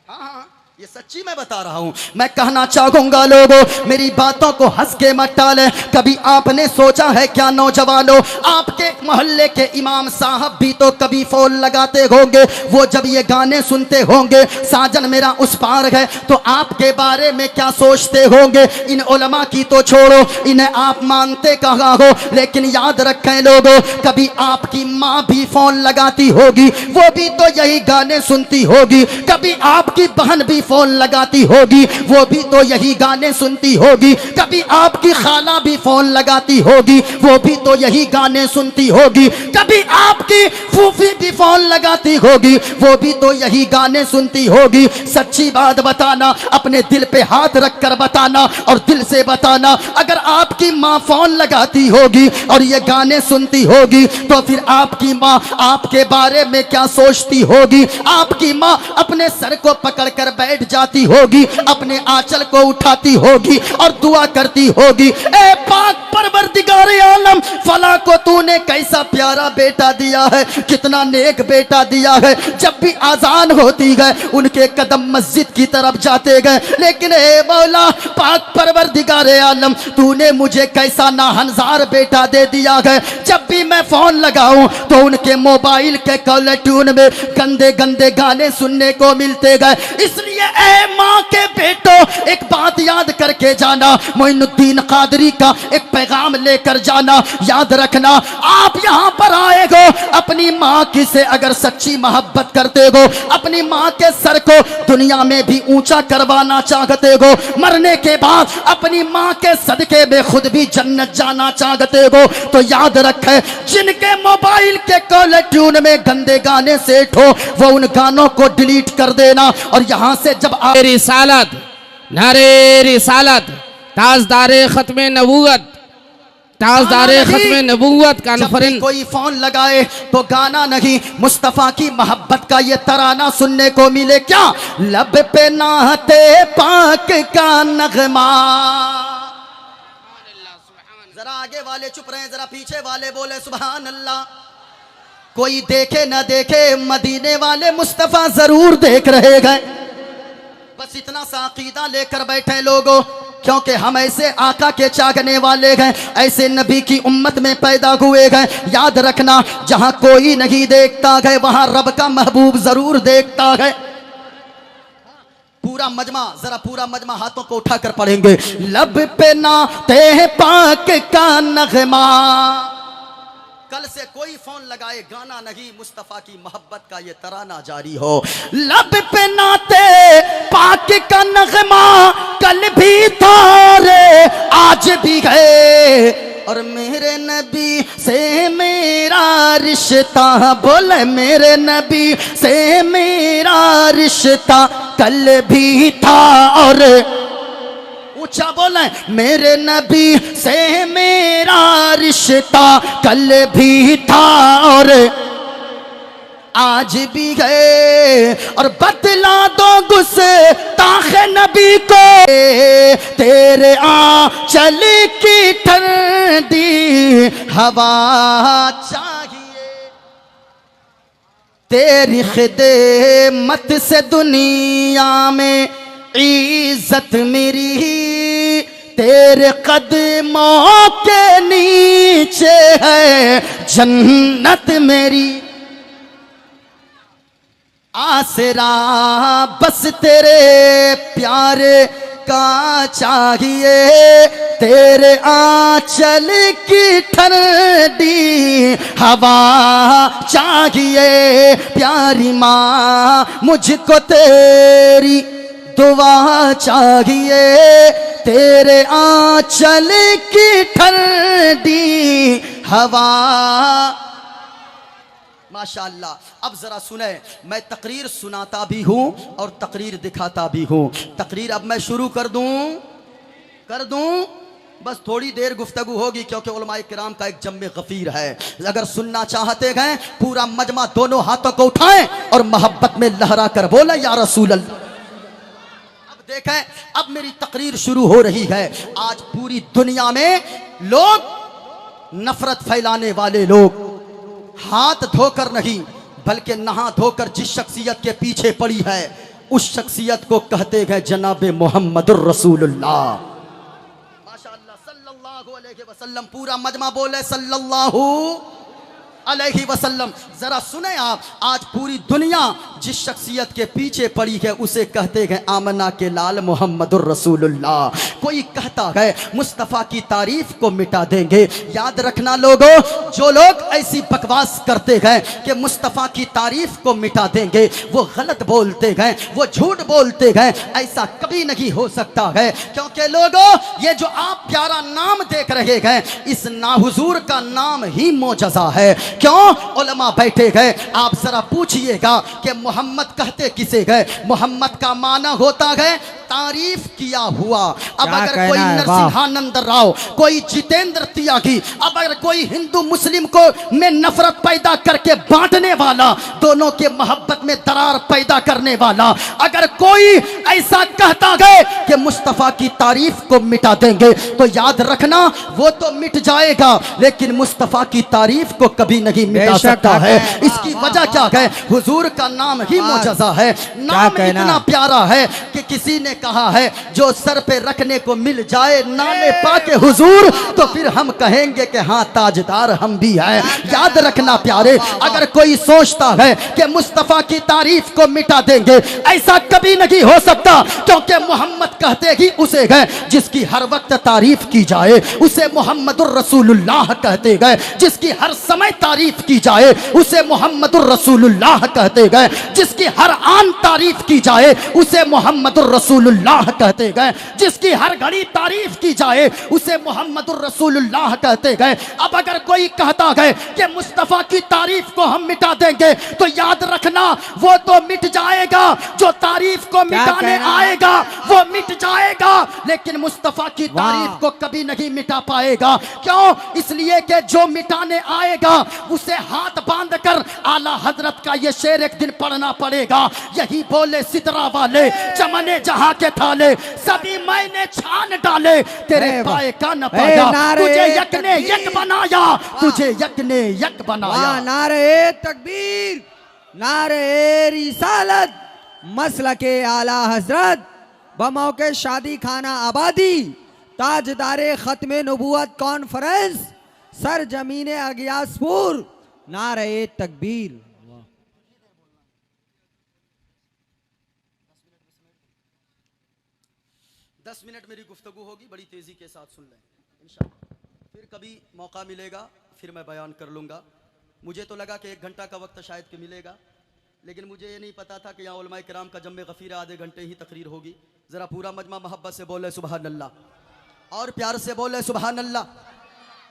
हाँ, ये सच्ची मैं बता रहा हूं। मैं कहना चाहूंगा लोगों, मेरी बातों को हंस के मत टालें। कभी आपने सोचा है क्या नौजवानों, आपके मोहल्ले के इमाम साहब भी तो कभी फोन लगाते होंगे, वो जब ये गाने सुनते होंगे साजन मेरा उस पार है, तो आपके बारे में क्या सोचते होंगे। इन उलमा की तो छोड़ो, इन्हें आप मानते कहाँ हो, लेकिन याद रखें लोगों, कभी आपकी माँ भी फोन लगाती होगी, वो भी तो यही गाने सुनती होगी। कभी आपकी बहन भी फोन लगाती होगी, वो भी तो यही गाने सुनती होगी। कभी आपकी खाला भी फोन लगाती होगी, वो भी तो यही गाने सुनती होगी। कभी आपकी फूफी भी फोन लगाती होगी, वो भी तो यही गाने सुनती होगी। सच्ची बात बताना, अपने दिल पे हाथ रखकर बताना और दिल से बताना, अगर आपकी माँ फोन लगाती होगी और ये गाने सुनती होगी, तो फिर आपकी माँ आपके बारे में क्या सोचती होगी। आपकी माँ अपने सर को पकड़कर बैठ जाती होगी, अपने आंचल को उठाती होगी और दुआ करती होगी, ए पाक परवरदिगार परवरदिगार आलम, फला को तूने कैसा प्यारा बेटा दिया है, कितना नेक बेटा दिया है। जब भी आजान होती है उनके कदम मस्जिद की तरफ जाते गए, लेकिन ए मौला पाक परवरदिगार आलम, तूने मुझे कैसा नाहनजार बेटा दे दिया है। जब भी मैं फोन लगाऊं तो उनके मोबाइल के कॉलर ट्यून में गंदे गंदे गाने सुनने को मिलते गए। इसलिए ए माँ के बेटो, एक बात याद करके जाना, मोइनुद्दीन कादरी का एक पैगाम लेकर जाना। याद रखना, आप यहाँ पर आए हो अपनी माँ की से अगर सच्ची मोहब्बत करते हो, अपनी माँ के सर को दुनिया में भी ऊंचा करवाना चाहते हो, मरने के बाद अपनी माँ के सदके में खुद भी जन्नत जाना चाहते हो, तो याद रखे जिनके मोबाइल के कॉलर ट्यून में गंदे गाने सेट हो, वो उन गानों को डिलीट कर देना। और यहाँ से जब आप रिसालत, नारे रिसालत, ताजदारे खत्मे नबूवत, ताजदारे खत्मे नबूवत कॉन्फ्रेंस। कोई फोन लगाए तो गाना नहीं, मुस्तफा की मोहब्बत का ये तराना सुनने को मिले क्या? लब पे नाते पाक का नगमा। जरा आगे वाले चुप रहे, जरा पीछे वाले बोले सुभान अल्लाह। कोई देखे न देखे, मदीने वाले मुस्तफा जरूर देख रहे गए। बस इतना सा अकीदा लेकर बैठे लोगों, क्योंकि हम ऐसे आका के चाहने वाले हैं, ऐसे नबी की उम्मत में पैदा हुए हैं। याद रखना, जहां कोई नहीं देखता है वहां रब का महबूब जरूर देखता है। पूरा मजमा, जरा पूरा मजमा हाथों को उठाकर पढ़ेंगे। लब पे नाते पाक का नगमा। कल से कोई फोन लगाए गाना नहीं, मुस्तफा की मोहब्बत का ये तराना जारी हो। लब पे नाते पाक का नगमा, कल भी था रे आज भी है, और मेरे नबी से मेरा रिश्ता, बोले मेरे नबी से मेरा रिश्ता कल भी था और ऊंचा बोले, मेरे नबी से मेरा रिश्ता कल भी था और आज भी है, और बदला दो गुस्ताखे नबी को, तेरे आंचल की ठंडी हवा चाहिए, तेरी खिदमत से दुनिया में इज्जत मेरी, तेरे कदमों के नीचे है जन्नत मेरी। आसरा बस तेरे प्यारे का चाहिए, तेरे आंचल की ठंडी हवा चाहिए। प्यारी माँ मुझको तेरी दुआ चाहिए, तेरे आंचल की ठंडी हवा। माशाअल्लाह। अब जरा सुने, मैं तकरीर सुनाता भी हूं और तकरीर दिखाता भी हूं। तकरीर अब मैं शुरू कर दूं, बस थोड़ी देर गुफ्तगू होगी क्योंकि उलमाए किराम का एक जम्मे गफीर है। अगर सुनना चाहते हैं पूरा मजमा दोनों हाथों को उठाएं और मोहब्बत में लहरा कर बोले या रसूल अल्लाह। देखें, अब मेरी तकरीर शुरू हो रही है। आज पूरी दुनिया में लोग नफरत फैलाने वाले लोग हाथ धोकर नहीं बल्कि नहा धोकर जिस शख्सियत के पीछे पड़ी है उस शख्सियत को कहते हैं जनाबे मोहम्मदुर रसूलुल्लाह। माशाअल्लाह, सल्लल्लाहु अलैहि वसल्लम। पूरा मजमा बोले सल्लल्लाहु अलैहि वसल्लम। जरा सुने आप, आज पूरी दुनिया जिस शख्सियत के पीछे पड़ी है उसे कहते हैं आमना के लाल मोहम्मदुर रसूलुल्लाह। कोई कहता है मुस्तफ़ा की तारीफ को मिटा देंगे। याद रखना लोगों, जो लोग ऐसी बकवास करते हैं कि मुस्तफ़ा की तारीफ को मिटा देंगे वो गलत बोलते हैं, वो झूठ बोलते हैं। ऐसा कभी नहीं हो सकता है, क्योंकि लोगों ये जो आप प्यारा नाम देख रहे हैं इस नाहुजूर का नाम ही मोजज़ा है। क्यों? उलमा बैठे गए। आप जरा पूछिएगा कि मोहम्मद कहते किसे गए? मोहम्मद का माना होता है तारीफ किया हुआ। अब क्या अगर कहना कोई है, नरसिंहानंद राव, कोई जितेंद्र त्यागी, अब अगर कोई हिंदू मुस्लिम को में नफरत पैदा करके बांटने वाला, दोनों के मोहब्बत में दरार पैदा करने वाला, अगर कोई ऐसा कहता है कि मुस्तफा की तारीफ को मिटा देंगे, तो याद रखना वो तो मिट जाएगा, लेकिन मुस्तफा की तारीफ को कभी नहीं मिटा बेशक सकता है। है। इसकी वजह क्या है? हुजूर का नाम ही मोजज़ा है। नाम कहना? इतना प्यारा है कि किसी ने कहा है जो सर पे रखने को मिल जाए नामे पाके हुजूर, तो फिर हम कहेंगे कि हाँ ताजदार हम भी हैं। याद रखना प्यारे, अगर कोई सोचता है कि मुस्तफा की तारीफ को मिटा देंगे, ऐसा कभी नहीं हो सकता, क्योंकि मोहम्मद कहते ही उसे गए जिसकी हर वक्त तारीफ की जाए, उसे मोहम्मदुर रसूलुल्लाह कहते गए। जिसकी हर समय तारीफ की जाए उसे मोहम्मदुर रसूलुल्लाह कहते गए। जिसकी हर आन तारीफ की जाए उसे मोहम्मदुर रसूलुल्लाह कहते गए। जिसकी हर घड़ी तारीफ की जाए उसे मोहम्मदुर रसूलुल्लाह कहते गए। अब अगर कोई कहता है कि मुस्तफा की तारीफ को हम मिटा देंगे, तो याद रखना वो तो मिट जाएगा, जो तारीफ को मिटाने आएगा वो मिट जाएगा, लेकिन मुस्तफा की तारीफ को कभी नहीं मिटा पाएगा। क्यों? इसलिए कि जो मिटाने आएगा उसे हाथ बांधकर आला हजरत का ये शेर एक दिन पढ़ना पड़ेगा। यही बोले सितरा वाले, चमने जहां के थाले, सभी मैंने छान डाले, तेरे पाए का न पाया, तुझे यक ने यक बनाया, तुझे यक ने यक बनाया। नारे तकबीर, नारे रिसालत, मसलके आला हजरत, बमौके शादी खाना आबादी, ताजदारे खत्मे नबूवत कॉन्फ्रेंस, सर जमीने अगियासपुर, नारे तकबीर। 10 मिनट मेरी गुफ्तगू होगी, बड़ी तेजी के साथ सुन लें इंशाअल्लाह। फिर कभी मौका मिलेगा फिर मैं बयान कर लूँगा। मुझे तो लगा कि 1 घंटा का वक्त शायद कि मिलेगा, लेकिन मुझे ये नहीं पता था कि यहाँ उलमाए किराम का जम्मे गफीरा आधे घंटे ही तकरीर होगी। ज़रा पूरा मजमा मोहब्बत से बोले सुबहान अल्लाह, और प्यार से बोले सुबहान अल्लाह।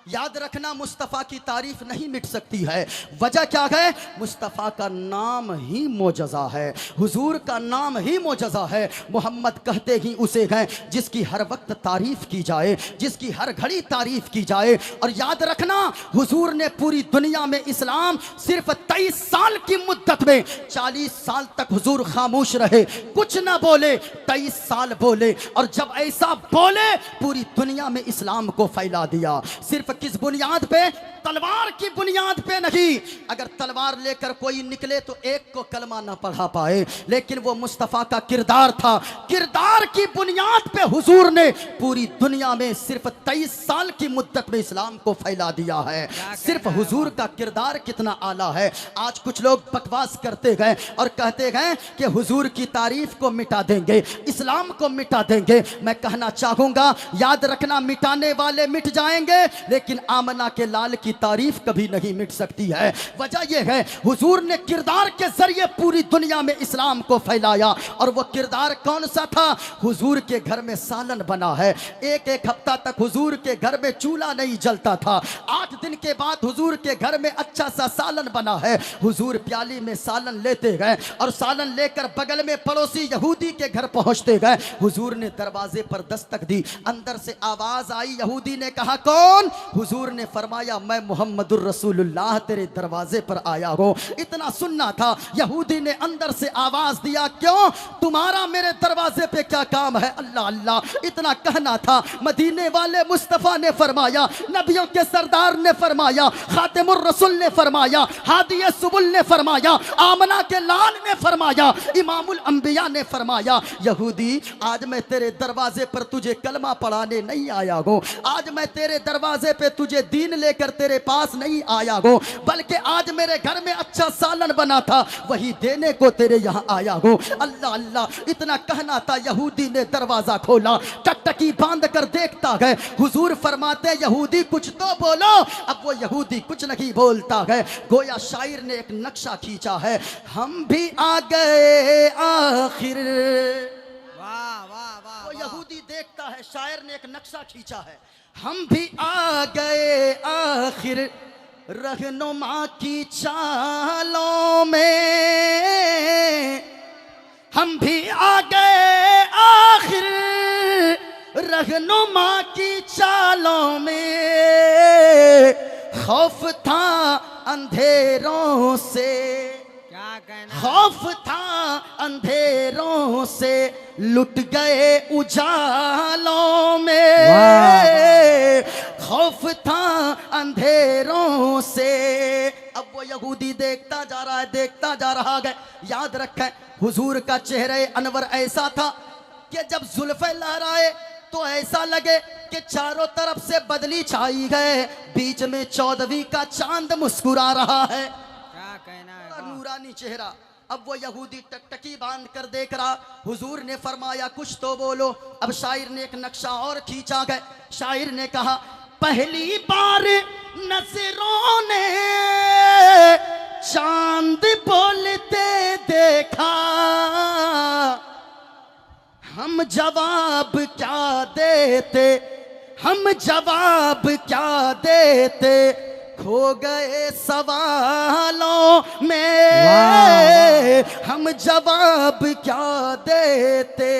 याद रखना मुस्तफ़ा की तारीफ नहीं मिट सकती है। वजह क्या है? मुस्तफ़ा का नाम ही मोजज़ा है, हुजूर का नाम ही मोजज़ा है। मोहम्मद कहते ही उसे हैं जिसकी हर वक्त तारीफ की जाए, जिसकी हर घड़ी तारीफ की जाए। और याद रखना हुजूर ने पूरी दुनिया में इस्लाम सिर्फ 23 साल की मुद्दत में, 40 साल तक हुजूर खामोश रहे, कुछ ना बोले, 23 साल बोले। और जब ऐसा बोले पूरी दुनिया में इस्लाम को फैला दिया। सिर्फ किस बुनियाद पे? तलवार की बुनियाद पे नहीं। अगर तलवार लेकर कोई निकले तो एक को कलमा ना पढ़ा पाए, लेकिन वो मुस्तफ़ा का किरदार था। किरदार की बुनियाद पे हुजूर ने पूरी दुनिया में सिर्फ 23 साल की मुद्दत में इस्लाम को फैला दिया है। सिर्फ हुजूर का किरदार कितना आला है। आज कुछ लोग बकवास करते गए और कहते गए कि हुजूर की तारीफ को मिटा देंगे, इस्लाम को मिटा देंगे। मैं कहना चाहूंगा याद रखना मिटाने वाले मिट जाएंगे, लेकिन आमना के लाल की तारीफ कभी नहीं मिट सकती है। वजह यह है हुजूर ने किरदार के जरिए पूरी दुनिया में इस्लाम को फैलाया। और वो किरदार कौन सा था? हुजूर के घर में सालन बना है। एक हफ्ता तक हुजूर के घर में चूल्हा नहीं जलता था। 8 दिन के बाद हुजूर के घर में अच्छा सा सालन बना है। हुजूर प्याली में सालन लेते गए और सालन लेकर बगल में पड़ोसी यहूदी के घर पहुंचते गए। हुजूर ने दरवाजे पर दस्तक दी, अंदर से आवाज आई। यहूदी ने कहा कौन? हुजूर ने फरमाया मैं मोहम्मदुर रसूलुल्लाह तेरे दरवाजे पर आया हूं। इतना सुनना था। यहूदी ने अंदर से आवाज दिया क्यों? तुम्हारा मेरे दरवाजे पे क्या काम है? अल्लाह अल्लाह। इतना कहना था। मदीने वाले मुस्तफ़ा ने फरमाया, नबियों के सरदार ने फरमाया, खातिमुर रसूल ने फरमाया, हादिये सुबुल ने फरमाया, आमना के लाल ने फरमाया, इमामुल अंबिया ने फरमाया, यहूदी आज मैं तेरे दरवाजे पर तुझे कलमा पढ़ाने नहीं आया हूं। आज मैं तेरे दरवाजे पे तुझे दीन लेकर तेरे पास नहीं आया हूं, बल्कि आज मेरे घर में अच्छा सालन बना था वही देने को तेरे यहाँ आया हूं। अल्लाह अल्लाह। इतना कहना था। यहूदी ने दरवाजा खोला, टकटकी बांध कर देखता है। हुजूर फरमाते यहूदी कुछ तो बोलो। अब वो यहूदी कुछ नहीं बोलता है। गोया शायर ने एक नक्शा खींचा है, हम भी आ गए आखिर। वाह वाह वाह। वो यहूदी देखता है, शायर ने एक नक्शा खींचा है, हम भी आ गए आखिर रहनुमा की चालों में, हम भी आ गए आखिर रहनुमा की चालों में खौफ था अंधेरों से, क्या कहना, खौफ था अंधेरों से, लुट गए उजालों में। खौफ था अंधेरों से। अब वो यहूदी देखता जा रहा है, देखता जा रहा है। याद रखें, हुजूर का चेहरे अनवर ऐसा था कि जब जुल्फे लहराए तो ऐसा लगे कि चारों तरफ से बदली छाई गए, बीच में 14वीं का चांद मुस्कुरा रहा है। क्या कहना है, नूरानी चेहरा। अब वो यहूदी टकटकी बांध कर देख रहा। हुजूर ने फरमाया कुछ तो बोलो। अब शायर ने एक नक्शा और खींचा गया। शायर ने कहा, पहली बार नजरों ने चांद बोलते देखा, हम जवाब क्या देते, हम जवाब क्या देते, खो गए सवालों में, हम जवाब क्या देते।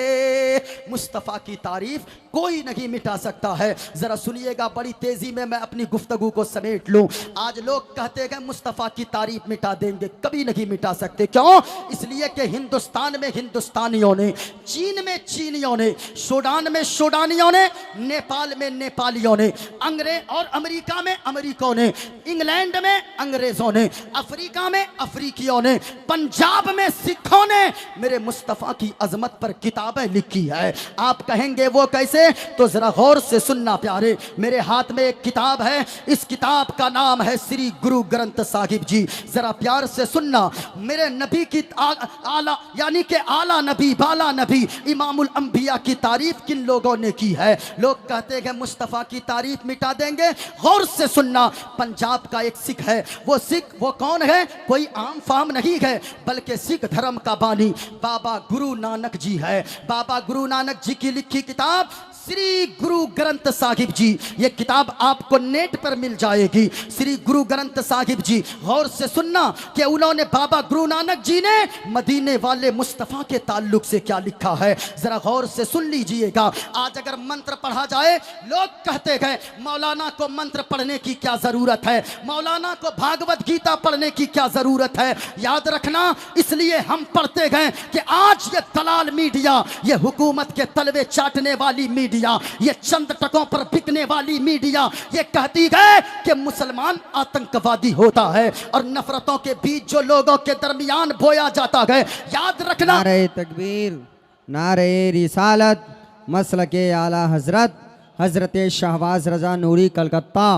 मुस्तफ़ा की तारीफ कोई नहीं मिटा सकता है। जरा सुनिएगा, बड़ी तेजी में मैं अपनी गुफ्तगू को समेट लूं। आज लोग कहते हैं मुस्तफ़ा की तारीफ मिटा देंगे, कभी नहीं मिटा सकते। क्यों? इसलिए कि हिंदुस्तान में हिंदुस्तानियों ने, चीन में चीनियों ने, सूडान में सूडानियों ने, नेपाल में नेपालियों ने, अंग्रेज और अमेरिका में अमेरिकों ने, इंग्लैंड में अंग्रेजों ने, अफ्रीका में अफ्रीकियों ने, पंजाब में सिखों ने मेरे मुस्तफ़ा की अजमत पर किताबें लिखी है। आप कहेंगे वो कैसे? तो जरा गौर से सुनना प्यारे। मेरे हाथ में एक किताब है, इस किताब का नाम है श्री गुरु ग्रंथ साहिब जी। जरा प्यार से सुनना। मेरे नबी की आला यानी कि आला नबी, बाला नबी, इमामुल अंबिया की तारीफ किन लोगों ने की है? लोग कहते हैं मुस्तफ़ा की तारीफ मिटा देंगे। गौर से सुनना। पंजाब का एक सिख है, वो सिख वो कौन है? कोई आम फाम नहीं है, बल्कि सिख धर्म का बानी बाबा गुरु नानक जी है। बाबा गुरु नानक जी की लिखी किताब श्री गुरु ग्रंथ साहिब जी। ये किताब आपको नेट पर मिल जाएगी। श्री गुरु ग्रंथ साहिब जी। गौर से सुनना कि उन्होंने, बाबा गुरु नानक जी ने मदीने वाले मुस्तफ़ा के ताल्लुक से क्या लिखा है, जरा गौर से सुन लीजिएगा। आज अगर मंत्र पढ़ा जाए, लोग कहते हैं मौलाना को मंत्र पढ़ने की क्या जरूरत है, मौलाना को भागवत गीता पढ़ने की क्या जरूरत है। याद रखना, इसलिए हम पढ़ते गए कि आज ये दलाल मीडिया, ये हुकूमत के तलवे चाटने वाली मीडिया, ये चंद टकों पर बिकने वाली मीडिया, ये कहती है कि मुसलमान आतंकवादी होता है और नफरतों के बीच जो लोगों के दरमियान बोया जाता है। याद रखना, नारे तकबीर, नारे रिसालत, मसलके आला हजरत, हजरत शहबाज रजा नूरी कलकत्ता।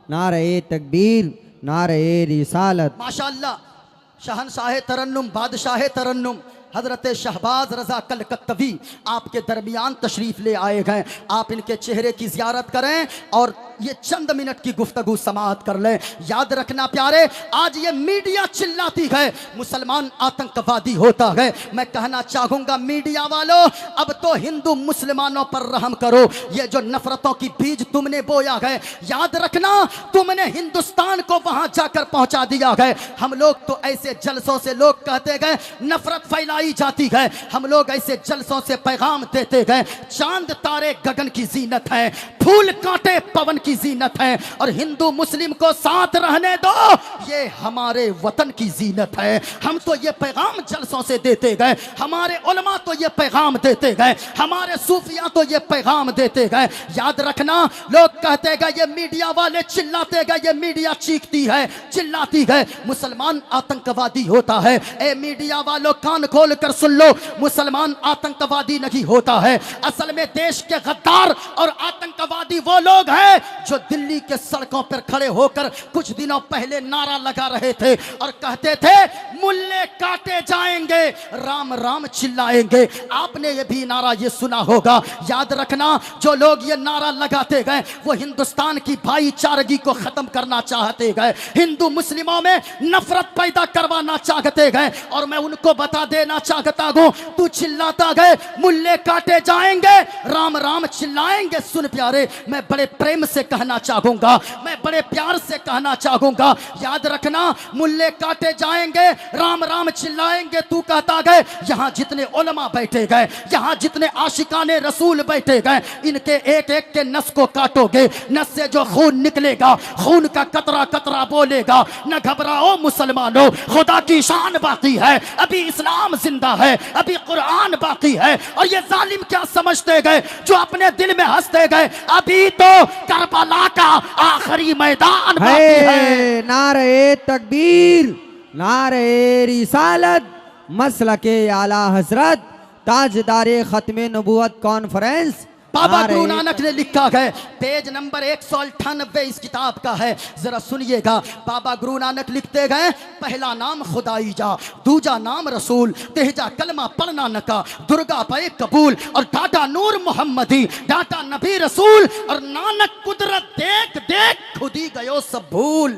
नारे तकबीर, नारे रिसालत। माशाअल्लाह, शहनशाह तरन्नुम, बादशाह तरन्नुम हजरत शहबाज रजा कलकत्तवी आपके दरमियान तशरीफ ले आए गए। आप इनके चेहरे की जियारत करें और ये चंद मिनट की गुफ्तगू समाअत कर लें। याद रखना प्यारे, आज ये मीडिया चिल्लाती है मुसलमान आतंकवादी होता है। मैं कहना चाहूंगा मीडिया वालों, अब तो हिंदू मुसलमानों पर रहम करो। ये जो नफरतों की बीज तुमने बोया है, याद रखना तुमने हिंदुस्तान को वहां जाकर पहुंचा दिया है। हम लोग तो ऐसे जलसों से, लोग कहते गए नफरत फैलाई जाती है, हम लोग ऐसे जलसों से पैगाम देते गए। चांद तारे गगन की जीनत है, फूल कांटे पवन की जीनत है, और हिंदू मुस्लिम को साथ रहने दो, ये हमारे वतन की जीनत है। हम तो ये पैगाम जलसों से देते गए, हमारे उलमा तो ये पैगाम देते गए, हमारे सूफिया तो ये पैगाम देते गए। याद रखना, लोग कहते गए ये मीडिया वाले चिल्लाते गए, ये मीडिया चीखती है, चिल्लाती है मुसलमान आतंकवादी होता है। ए मीडिया वालों, कान खोल कर सुन लो, मुसलमान आतंकवादी नहीं होता है। असल में देश के गद्दार और आतंकवादी वो लोग हैं जो दिल्ली के सड़कों पर खड़े होकर कुछ दिनों पहले नारा लगा रहे थे और कहते थे मुल्ले काटे जाएंगे, राम राम चिल्लाएंगे। आपने ये भी नारा ये सुना होगा। याद रखना, जो लोग ये नारा लगाते गए वो हिंदुस्तान की भाईचारगी को खत्म करना चाहते गए, हिंदू मुस्लिमों में नफरत पैदा करवाना चाहते गए। और मैं उनको बता देना चाहता हूं, तू चिल्लाता गए मुल्ले काटे जाएंगे, राम राम चिल्लाएंगे। सुन प्यारे, मैं बड़े प्रेम से कहना चाहूंगा, मैं बड़े प्यार से कहना चाहूंगा, याद रखना मुल्ले काटे जाएंगे, राम राम चिल्लाएंगे तू कहता गए। यहाँ जितने उलमा बैठे गए, यहाँ जितने आशिकाने रसूल बैठे गए, इनके एक एक के नस को काटोगे, नस से जो खून निकलेगा, खून का कतरा कतरा बोलेगा। न घबराओ मुसलमानों, खुदा की शान बाकी है, अभी इस्लाम जिंदा है, अभी कुरान बाकी है। और ये जालिम क्या समझते गए जो अपने दिल में हंसते गए, अभी तो करबला का आखिरी मैदान बाकी है। नारे तकबीर, नारे रिसालत, मसलके आला हजरत, ताजदारे खत्मे नबूवत कॉन्फ्रेंस। बाबा गुरु नानक ने लिखा है, पेज नंबर 198 इस किताब का है, जरा सुनिएगा। बाबा गुरु नानक लिखते गए, पहला नाम खुदाई जा, दूजा नाम रसूल, तेजा कलमा पढ़ना नका, दुर्गा पे कबूल, और डाटा नूर मोहम्मदी, डाटा नबी रसूल, और नानक कुदरत देख देख खुदी गयो सब भूल।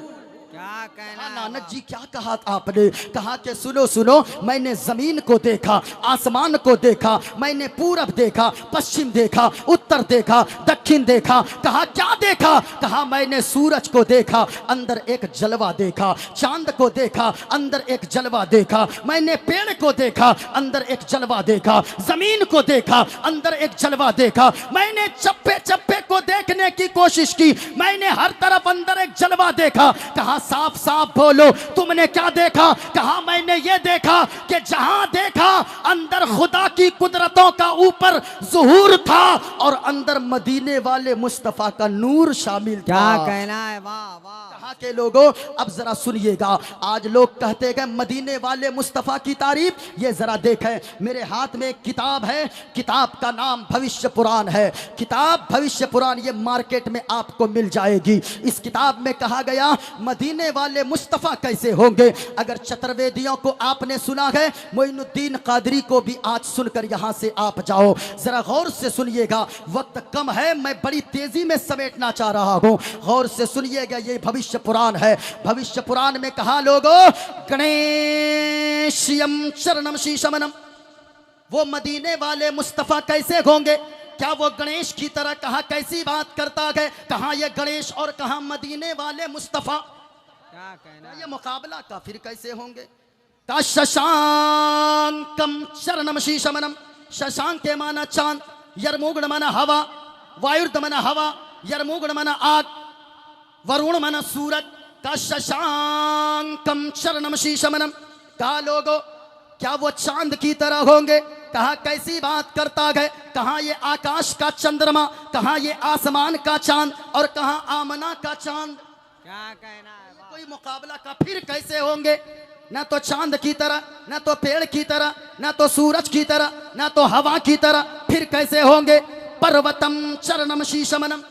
क्या कहना नानक जी क्या कहा आपने? कहा कि सुनो सुनो, मैंने जमीन को देखा, आसमान को देखा, मैंने पूरब देखा, पश्चिम देखा, उत्तर देखा, दक्षिण देखा। कहा क्या देखा? कहा मैंने सूरज को देखा, अंदर एक जलवा देखा, चांद को देखा, अंदर एक जलवा देखा, मैंने पेड़ को देखा, अंदर एक जलवा देखा, जमीन को देखा, अंदर एक जलवा देखा, मैंने चप्पे चप्पे को देखने की कोशिश की, मैंने हर तरफ अंदर एक जलवा देखा। कहा साफ साफ बोलो, तुमने क्या देखा? कहा मैंने ये देखा कि जहां देखा अंदर खुदा की कुदरतों का ऊपर ज़ुहूर था, और अंदर मदीने वाले मुस्तफा का नूर शामिल था। क्या कहना है? वाह वाह। कहा के लोगों, अब जरा सुनिएगा, आज लोग कहते गए मदीने वाले मुस्तफा की तारीफ, ये जरा देखें, मेरे हाथ में एक किताब है, किताब का नाम भविष्य पुराण है। किताब भविष्य पुराण ये मार्केट में आपको मिल जाएगी। इस किताब में कहा गया मदीने वाले मुस्तफा कैसे होंगे। अगर चतुर्वेदियों को आपने सुना है, मोइनुद्दीन कादरी को भी आज सुनकर यहां से आप जाओ। जरा गौर से सुनिएगा, वक्त कम है, मैं बड़ी तेजी में समेटना चाह रहा हूं, गौर से सुनिएगा। ये भविष्य पुराण है। भविष्य पुराण में कहा लोगों, गणेशयम चरणम शीशमनम, वो मदीने वाले मुस्तफा कैसे होंगे? क्या वो गणेश की तरह? कहा कैसी बात करता है? कहा ये गणेश और कहा मदीने वाले मुस्तफा, क्या कहना? ये मुकाबला का फिर कैसे होंगे? का शशांकम चरणम शीशमनम, शशांक के माना चांद, यरमुगण माना हवा, वायुर्द माना हवा, यरमुगण माना आग, वरुण माना सूरज। का शशांकम चरणम शीशमनम, कहा लोगो क्या वो चांद की तरह होंगे? कहा कैसी बात करता है? कहा ये आकाश का चंद्रमा, कहा ये आसमान का चांद, और कहा आमना का चांद। क्या कहना है? कोई मुकाबला का फिर कैसे होंगे? ना तो चांद की तरह, ना तो पेड़ की तरह, ना तो सूरज की तरह, ना तो हवा की तरह, फिर कैसे होंगे? पर्वतम चरणम शीशमनम,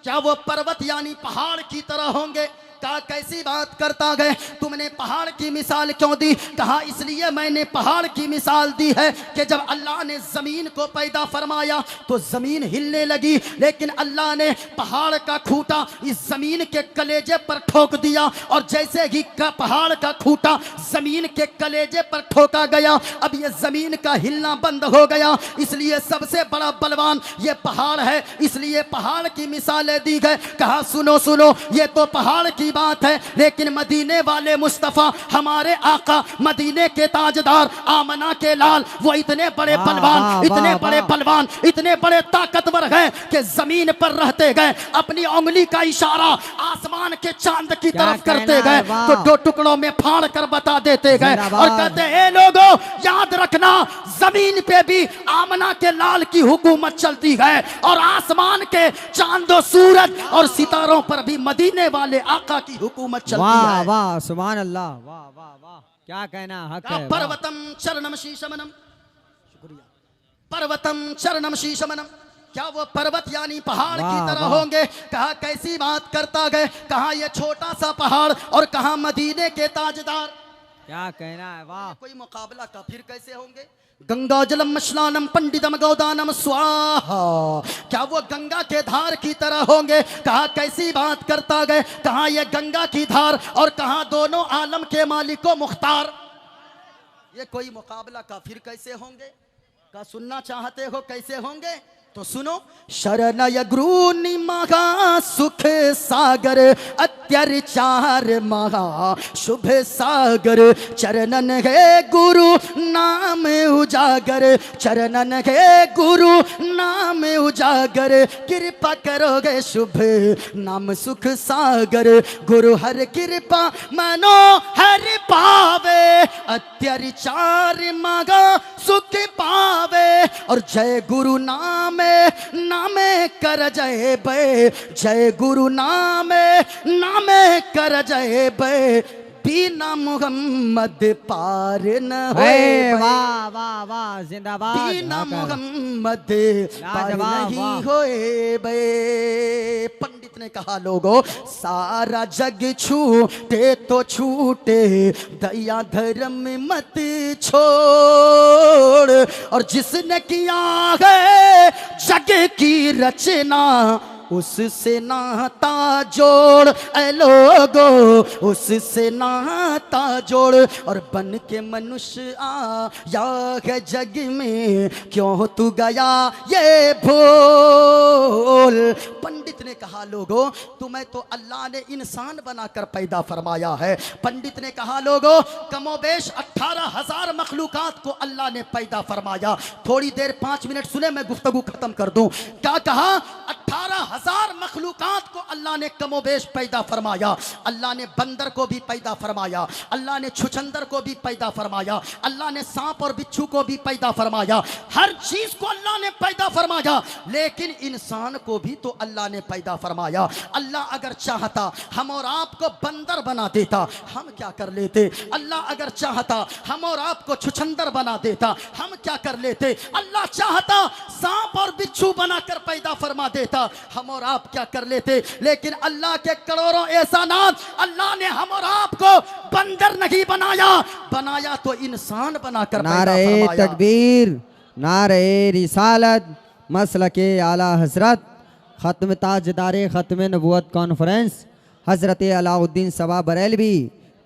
क्या वो पर्वत यानी पहाड़ की तरह होंगे? कहा कैसी बात करता है? तुमने पहाड़ की मिसाल क्यों दी? कहा इसलिए मैंने पहाड़ की मिसाल दी है कि जब अल्लाह ने जमीन को पैदा फरमाया तो जमीन हिलने लगी, लेकिन अल्लाह ने पहाड़ का खूंटा इस जमीन के कलेजे पर ठोक दिया, और जैसे ही पहाड़ का खूंटा जमीन के कलेजे पर ठोका गया, अब ये जमीन का हिलना बंद हो गया। इसलिए सबसे बड़ा बलवान ये पहाड़ है, इसलिए पहाड़ की मिसालें दी गए। कहा सुनो सुनो, ये तो पहाड़ की बात है, लेकिन मदीने वाले मुस्तफा हमारे आका, मदीने के ताजदार, आमना के लाल, वो इतने बड़े बलवान, इतने बड़े बलवान, इतने बड़े ताकतवर हैं कि जमीन पर रहते गए, अपनी उंगली का इशारा आसमान के चांद की तरफ करते गए तो दो टुकड़ों में फाड़ कर बता देते गए, और कहते हैं लोगों याद रखना, जमीन पे भी आमना के लाल की हुकूमत चलती है, और आसमान के चांदो सूरज और सितारों पर भी मदीने वाले आका की हुकूमत चलती है। वाह वाह, सुभान अल्लाह, वाह वाह वाह, क्या कहना हक है। पर्वतम चरणम शीशमनम, शुक्रिया। पर्वतम चरणम शीशमनम, क्या वो पर्वत यानी पहाड़ की तरह होंगे? कहा कैसी बात करता है? कहा ये छोटा सा पहाड़, और कहा मदीने के ताजदार। क्या कहना है? वाह। कोई मुकाबला का फिर कैसे होंगे? गंगा जलम स्नानम पंडितम गौदानम स्वाहा, क्या वो गंगा के धार की तरह होंगे? कहा कैसी बात करता है? कहा ये गंगा की धार, और कहा दोनों आलम के मालिको मुख्तार। ये कोई मुकाबला का फिर कैसे होंगे? का सुनना चाहते हो कैसे होंगे? तो सुनो, शरणय गुरु निमहा सुख सागर अत्याचार महा शुभ सागर, चरणन है गुरु नाम उजागर, चरणन है गुरु नाम उजागर, कृपा करोगे शुभ नाम सुख सागर, गुरु हर कृपा मनो हर पावे, अत्याचार मगा सुख पावे, और जय गुरु नामे नामे कर जय बे, जय गुरु नामे नामे कर जय बे, बिना मोहम्मद पार न होए, वाह वाह वाह, जिंदाबाद। बिना मोहम्मद पार लाजवाब, नहीं वाह। होए बे। पंडित ने कहा लोगों, सारा जग छूटे तो छूटे, दया धर्म मत छोड़, और जिसने किया है जग की रचना उससे नाता जोड़, ऐ लोगो उससे नाता जोड़, और बन के मनुष्य आया है जग में, क्यों तू गया ये भूल। पंडित ने कहा लोगो, तुम्हें तो अल्लाह ने इंसान बनाकर पैदा फरमाया है। पंडित ने कहा लोगो, कमोबेश 18,000 मखलूकात को अल्लाह ने पैदा फरमाया। थोड़ी देर 5 मिनट सुने, मैं गुफ्तगू खत्म कर दूं। क्या कहा? 18,000 मखलूकात को अल्लाह ने कमोबेश पैदा फरमाया। अल्लाह ने बंदर को भी पैदा फरमाया, अल्लाह ने छुछंदर को भी पैदा फरमाया, अल्लाह ने सांप और बिच्छू को भी पैदा फरमाया। हर चीज को अल्लाह ने पैदा फरमाया, लेकिन इंसान को भी तो अल्लाह ने पैदा फरमाया। अल्लाह अगर चाहता हम और आपको बंदर बना देता, हम क्या कर लेते? अल्लाह अगर चाहता हम और आपको छुछंदर बना देता, हम क्या कर लेते? अल्लाह चाहता सांप और बिच्छू बनाकर पैदा फरमा देता, हम और आप क्या कर लेते? लेकिन अल्लाह के करोड़ों एहसानात, अल्लाह ने हम और आपको बंदर नहीं बनाया, बनाया तो इंसान बनाकर पैदा नारे फरमाया। तकबीर, नारे रिसालत, मसलके आला हजरत, ख़त्म ताजदारे ख़त्म नबूवत कॉन्फ्रेंस हजरत अलाउद्दीन सबा बरेलवी,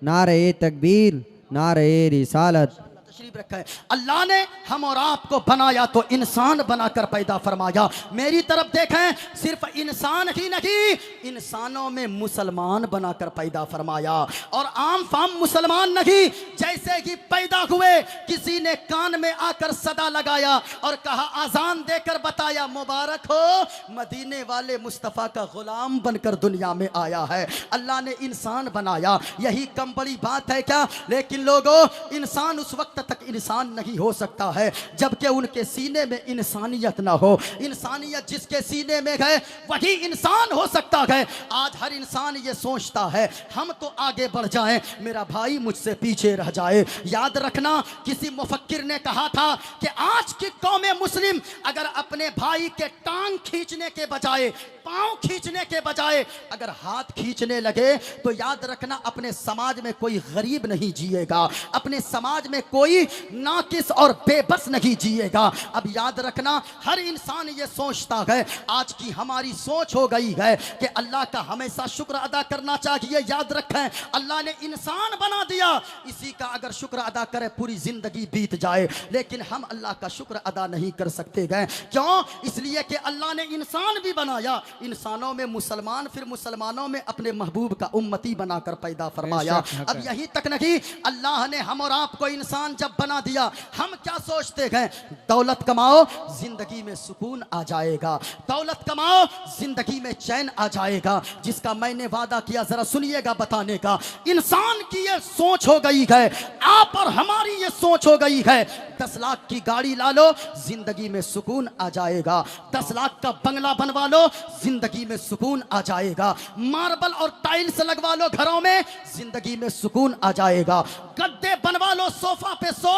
नारे तकबीर, नारे रिसालत। तशरीफ रखा है। अल्लाह ने हम और आपको बनाया तो इंसान बनाकर पैदा फरमाया। मेरी तरफ देखें, सिर्फ इंसान ही नहीं, इंसानों में मुसलमान बनाकर पैदा फरमाया। और आम फाम मुसलमान नहीं, जैसे ही पैदा हुए किसी ने कान में आकर सदा लगाया और कहा, आजान देकर बताया, मुबारक हो मदीने वाले मुस्तफ़ा का गुलाम बनकर दुनिया में आया है। अल्लाह ने इंसान बनाया, यही कम बड़ी बात है क्या? लेकिन लोगों, इंसान उस वक्त तक इंसान नहीं हो सकता है जबकि उनके सीने में इंसानियत ना हो। इंसानियत जिसके सीने में है वही इंसान हो सकता है। आज हर इंसान ये सोचता है हम तो आगे बढ़ जाएं, मेरा भाई मुझसे पीछे रह जाए। याद रखना, किसी मुफक्किर ने कहा था कि आज की कौम मुस्लिम अगर अपने भाई के टांग खींचने के बजाय, पांव खींचने के बजाय अगर हाथ खींचने लगे, तो याद रखना अपने समाज में कोई गरीब नहीं जिएगा, अपने समाज में कोई नाकिस और बेबस नहीं जिएगा। अब याद रखना, हर इंसान ये सोचता है, आज की हमारी सोच हो गई है कि अल्लाह का हमेशा शुक्र अदा करना चाहिए। याद रखें, अल्लाह ने इंसान बना दिया, इसी का अगर शुक्र अदा करें पूरी जिंदगी बीत जाए, लेकिन हम अल्लाह का शुक्र अदा नहीं कर सकते गए। क्यों? इसलिए कि अल्लाह ने इंसान भी बनाया, इंसानों में मुसलमान, फिर मुसलमानों में अपने महबूब का उम्मती बनाकर पैदा फरमाया। अब यही तक नहीं, अल्लाह ने हम और आपको इंसान जब बना दिया, हम क्या सोचते हैं? दौलत कमाओ जिंदगी में सुकून आ जाएगा, दौलत कमाओ जिंदगी में चैन आ जाएगा। जिसका मैंने वादा किया, जरा सुनिएगा बताने का। इंसान की ये सोच हो गई है, आप और हमारी ये सोच हो गई है, 10 लाख की गाड़ी ला लो जिंदगी में सुकून आ जाएगा, 10 लाख का बंगला बनवा लो जिंदगी में सुकून आ जाएगा, मार्बल और टाइल्स लगवा लो घरों में जिंदगी में सुकून आ जाएगा, गद्दे बनवा लो सोफा पे सो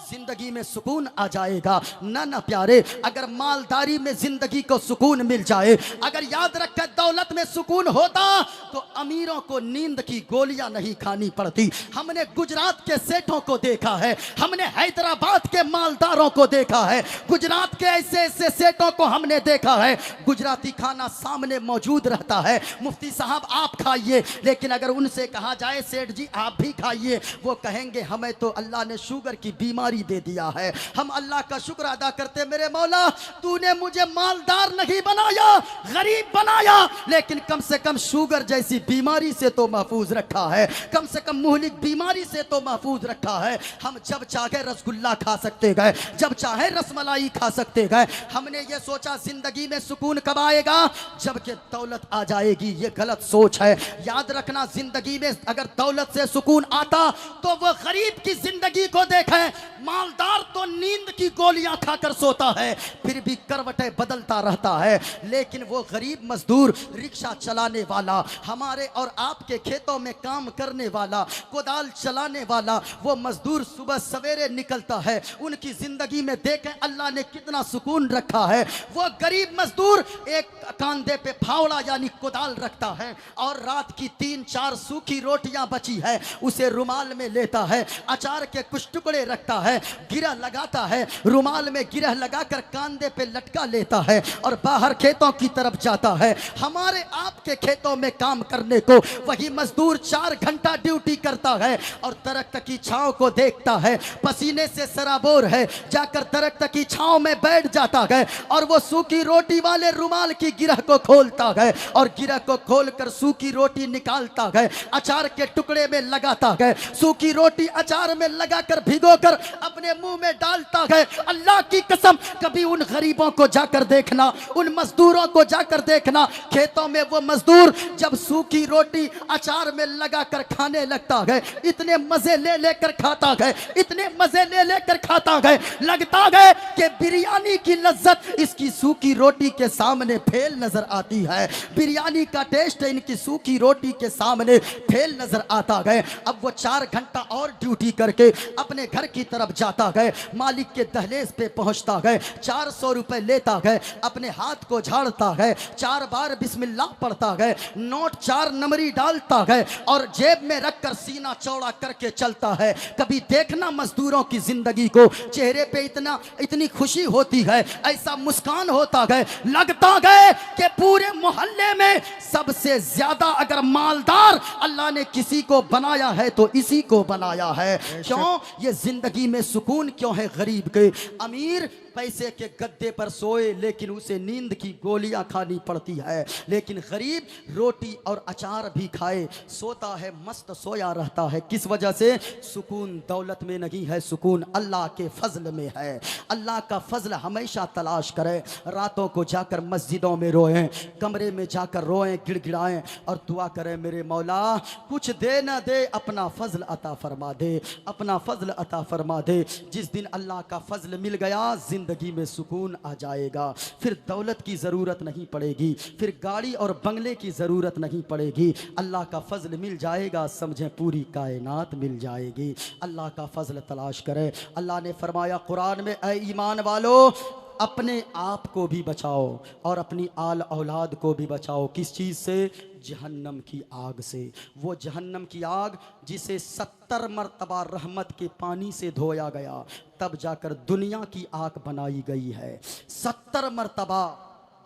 जिंदगी में सुकून आ जाएगा। ना ना प्यारे, अगर मालदारी में जिंदगी को सुकून मिल जाए, अगर याद रखे दौलत में सुकून होता तो अमीरों को नींद की गोलियां नहीं खानी पड़ती। हमने गुजरात के सेठों को देखा है, हमने हैदराबाद के मालदारों को देखा है, गुजरात के ऐसे ऐसे सेठों को हमने देखा है, गुजराती खाना सामने मौजूद रहता है, मुफ्ती साहब आप खाइए, लेकिन अगर उनसे कहा जाए सेठ जी आप भी खाइए, वो कहेंगे हमें तो अल्लाह ने शुगर की बीमारी बीमारी दे दिया है। हम अल्लाह का शुक्र अदा करते, मेरे मौला तूने मुझे मालदार नहीं बनाया, गरीब बनाया, लेकिन कम से कम शुगर जैसी बीमारी से तो महफूज रखा है, कम से कम मुहलिक बीमारी से तो महफूज रखा है। हम जब चाहे रसगुल्ला खा सकते गए, जब चाहे रसमलाई खा सकते गए। हमने ये सोचा जिंदगी में सुकून कब आएगा, जबकि दौलत आ जाएगी। ये गलत सोच है। याद रखना, जिंदगी में अगर दौलत से सुकून आता तो वो गरीब की जिंदगी को देखें। मालदार तो नींद की गोलियां खाकर सोता है, फिर भी करवटें बदलता रहता है, लेकिन वो गरीब मजदूर, रिक्शा चलाने वाला, हमारे और आपके खेतों में काम करने वाला, कोदाल चलाने वाला, वो मजदूर सुबह सवेरे निकलता है, उनकी जिंदगी में देखें अल्लाह ने कितना सुकून रखा है। वो गरीब मजदूर एक कांधे पे फावड़ा यानी कोदाल रखता है और रात की 3-4 सूखी रोटियां बची है उसे रुमाल में लेता है, अचार के कुछ टुकड़े रखता है, गिरह लगाता है, रुमाल में गिरह लगाकर कांधे पे लटका लेता है और बाहर खेतों की तरफ जाता है। हमारे आपके खेतों में काम करने को वही मजदूर 4 घंटा ड्यूटी करता है और दरख्त की छांव को देखता है, पसीने से सराबोर है, जाकर दरख्त की छांव में बैठ जाता है और वो सूखी रोटी वाले रुमाल की गिरह को खोलता है और गिरह को खोलकर सूखी रोटी निकालता है, अचार के टुकड़े में लगाता है, सूखी रोटी अचार में लगाकर भिगोकर अपने मुंह में डालता है। अल्लाह की कसम, कभी उन गरीबों को जाकर देखना, उन मजदूरों को जाकर देखना, खेतों में वो मजदूर जब सूखी रोटी अचार में लगाकर खाने लगता है, इतने मजे ले लेकर खाता है, इतने मजे ले लेकर खाता है, लगता है कि बिरयानी की लज्जत इसकी सूखी रोटी के सामने फेल नजर आती है, बिरयानी का टेस्ट इनकी सूखी रोटी के सामने फेल नजर आता है। अब वो 4 घंटा और ड्यूटी करके अपने घर की तरफ जाता है, मालिक के दहलेज पे पहुंचता है, 400 रुपए लेता है, अपने हाथ को झाड़ता है, 4 बार बिस्मिल्लाह पढ़ता है, नोट 4 नंबरी डालता है और जेब में रखकर सीना चौड़ा करके चलता है। कभी देखना मजदूरों की जिंदगी को, चेहरे पे इतनी खुशी होती है, ऐसा मुस्कान होता है, लगता है कि पूरे मोहल्ले में सबसे ज्यादा अगर मालदार अल्लाह ने किसी को बनाया है तो इसी को बनाया है। क्यों? ये जिंदगी में सुकून क्यों है गरीब के? अमीर पैसे के गद्दे पर सोए लेकिन उसे नींद की गोलियां खानी पड़ती है, लेकिन गरीब रोटी और अचार भी खाए सोता है, मस्त सोया रहता है। किस वजह से? सुकून दौलत में नहीं है, सुकून अल्लाह के फजल में है। अल्लाह का फजल हमेशा तलाश करें, रातों को जाकर मस्जिदों में रोएं, कमरे में जाकर रोएं, गिड़गिड़ाएं और दुआ करें, मेरे मौला कुछ दे ना दे, अपना फजल अता फरमा दे, अपना फजल अता फरमा दे। जिस दिन अल्लाह का फजल मिल गया जिंदगी में सुकून आ जाएगा, फिर दौलत की ज़रूरत नहीं पड़ेगी, फिर गाड़ी और बंगले की ज़रूरत नहीं पड़ेगी। अल्लाह का फजल मिल जाएगा, समझें पूरी कायनात मिल जाएगी। अल्लाह का फजल तलाश करें। अल्लाह ने फरमाया कुरान में, ऐ ईमान वालो अपने आप को भी बचाओ और अपनी आल औलाद को भी बचाओ। किस चीज़ से? जहन्नम की आग से। वो जहन्नम की आग जिसे 70 मरतबा रहमत के पानी से धोया गया, तब जाकर दुनिया की आग बनाई गई है। 70 मरतबा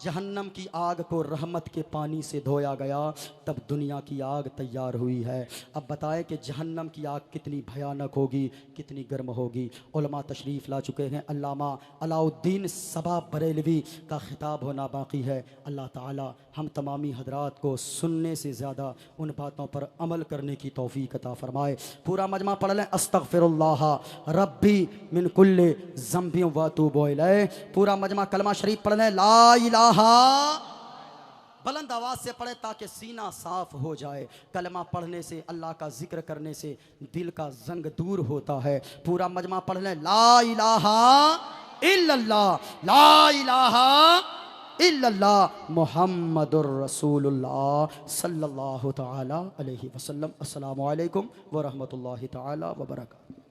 जहन्नम की आग को रहमत के पानी से धोया गया, तब दुनिया की आग तैयार हुई है। अब बताएं कि जहन्नम की आग कितनी भयानक होगी, कितनी गर्म होगी। उलमा तशरीफ़ ला चुके हैं, अल्लामा अलाउद्दीन सबा बरेलवी का खिताब होना बाकी है। अल्लाह ताला हम तमामी हजरात को सुनने से ज़्यादा उन बातों पर अमल करने की तौफीक अता फरमाए। पूरा मजमा पढ़ लें, अस्तगफिरुल्लाह रब्बी मिन कुल्ले ज़ंबि व अतूबु इलैह। पूरा मजमा कलमा शरीफ पढ़ लें, ला इलाहा, बुलंद आवाज से पढ़े ताकि सीना साफ हो जाए। कलमा पढ़ने से, अल्लाह का जिक्र करने से दिल का जंग दूर होता है। पूरा मजमा पढ़ लें, ला इलाहा इल्लल्लाह, ला इलाहा इल्लल्लाह मुहम्मदुर रसूलुल्लाह सल्लल्लाहु तआला अलैहि वसल्लम। अस्सलामु अलैकुम व रहमतुल्लाहि तआला व बरकातहू।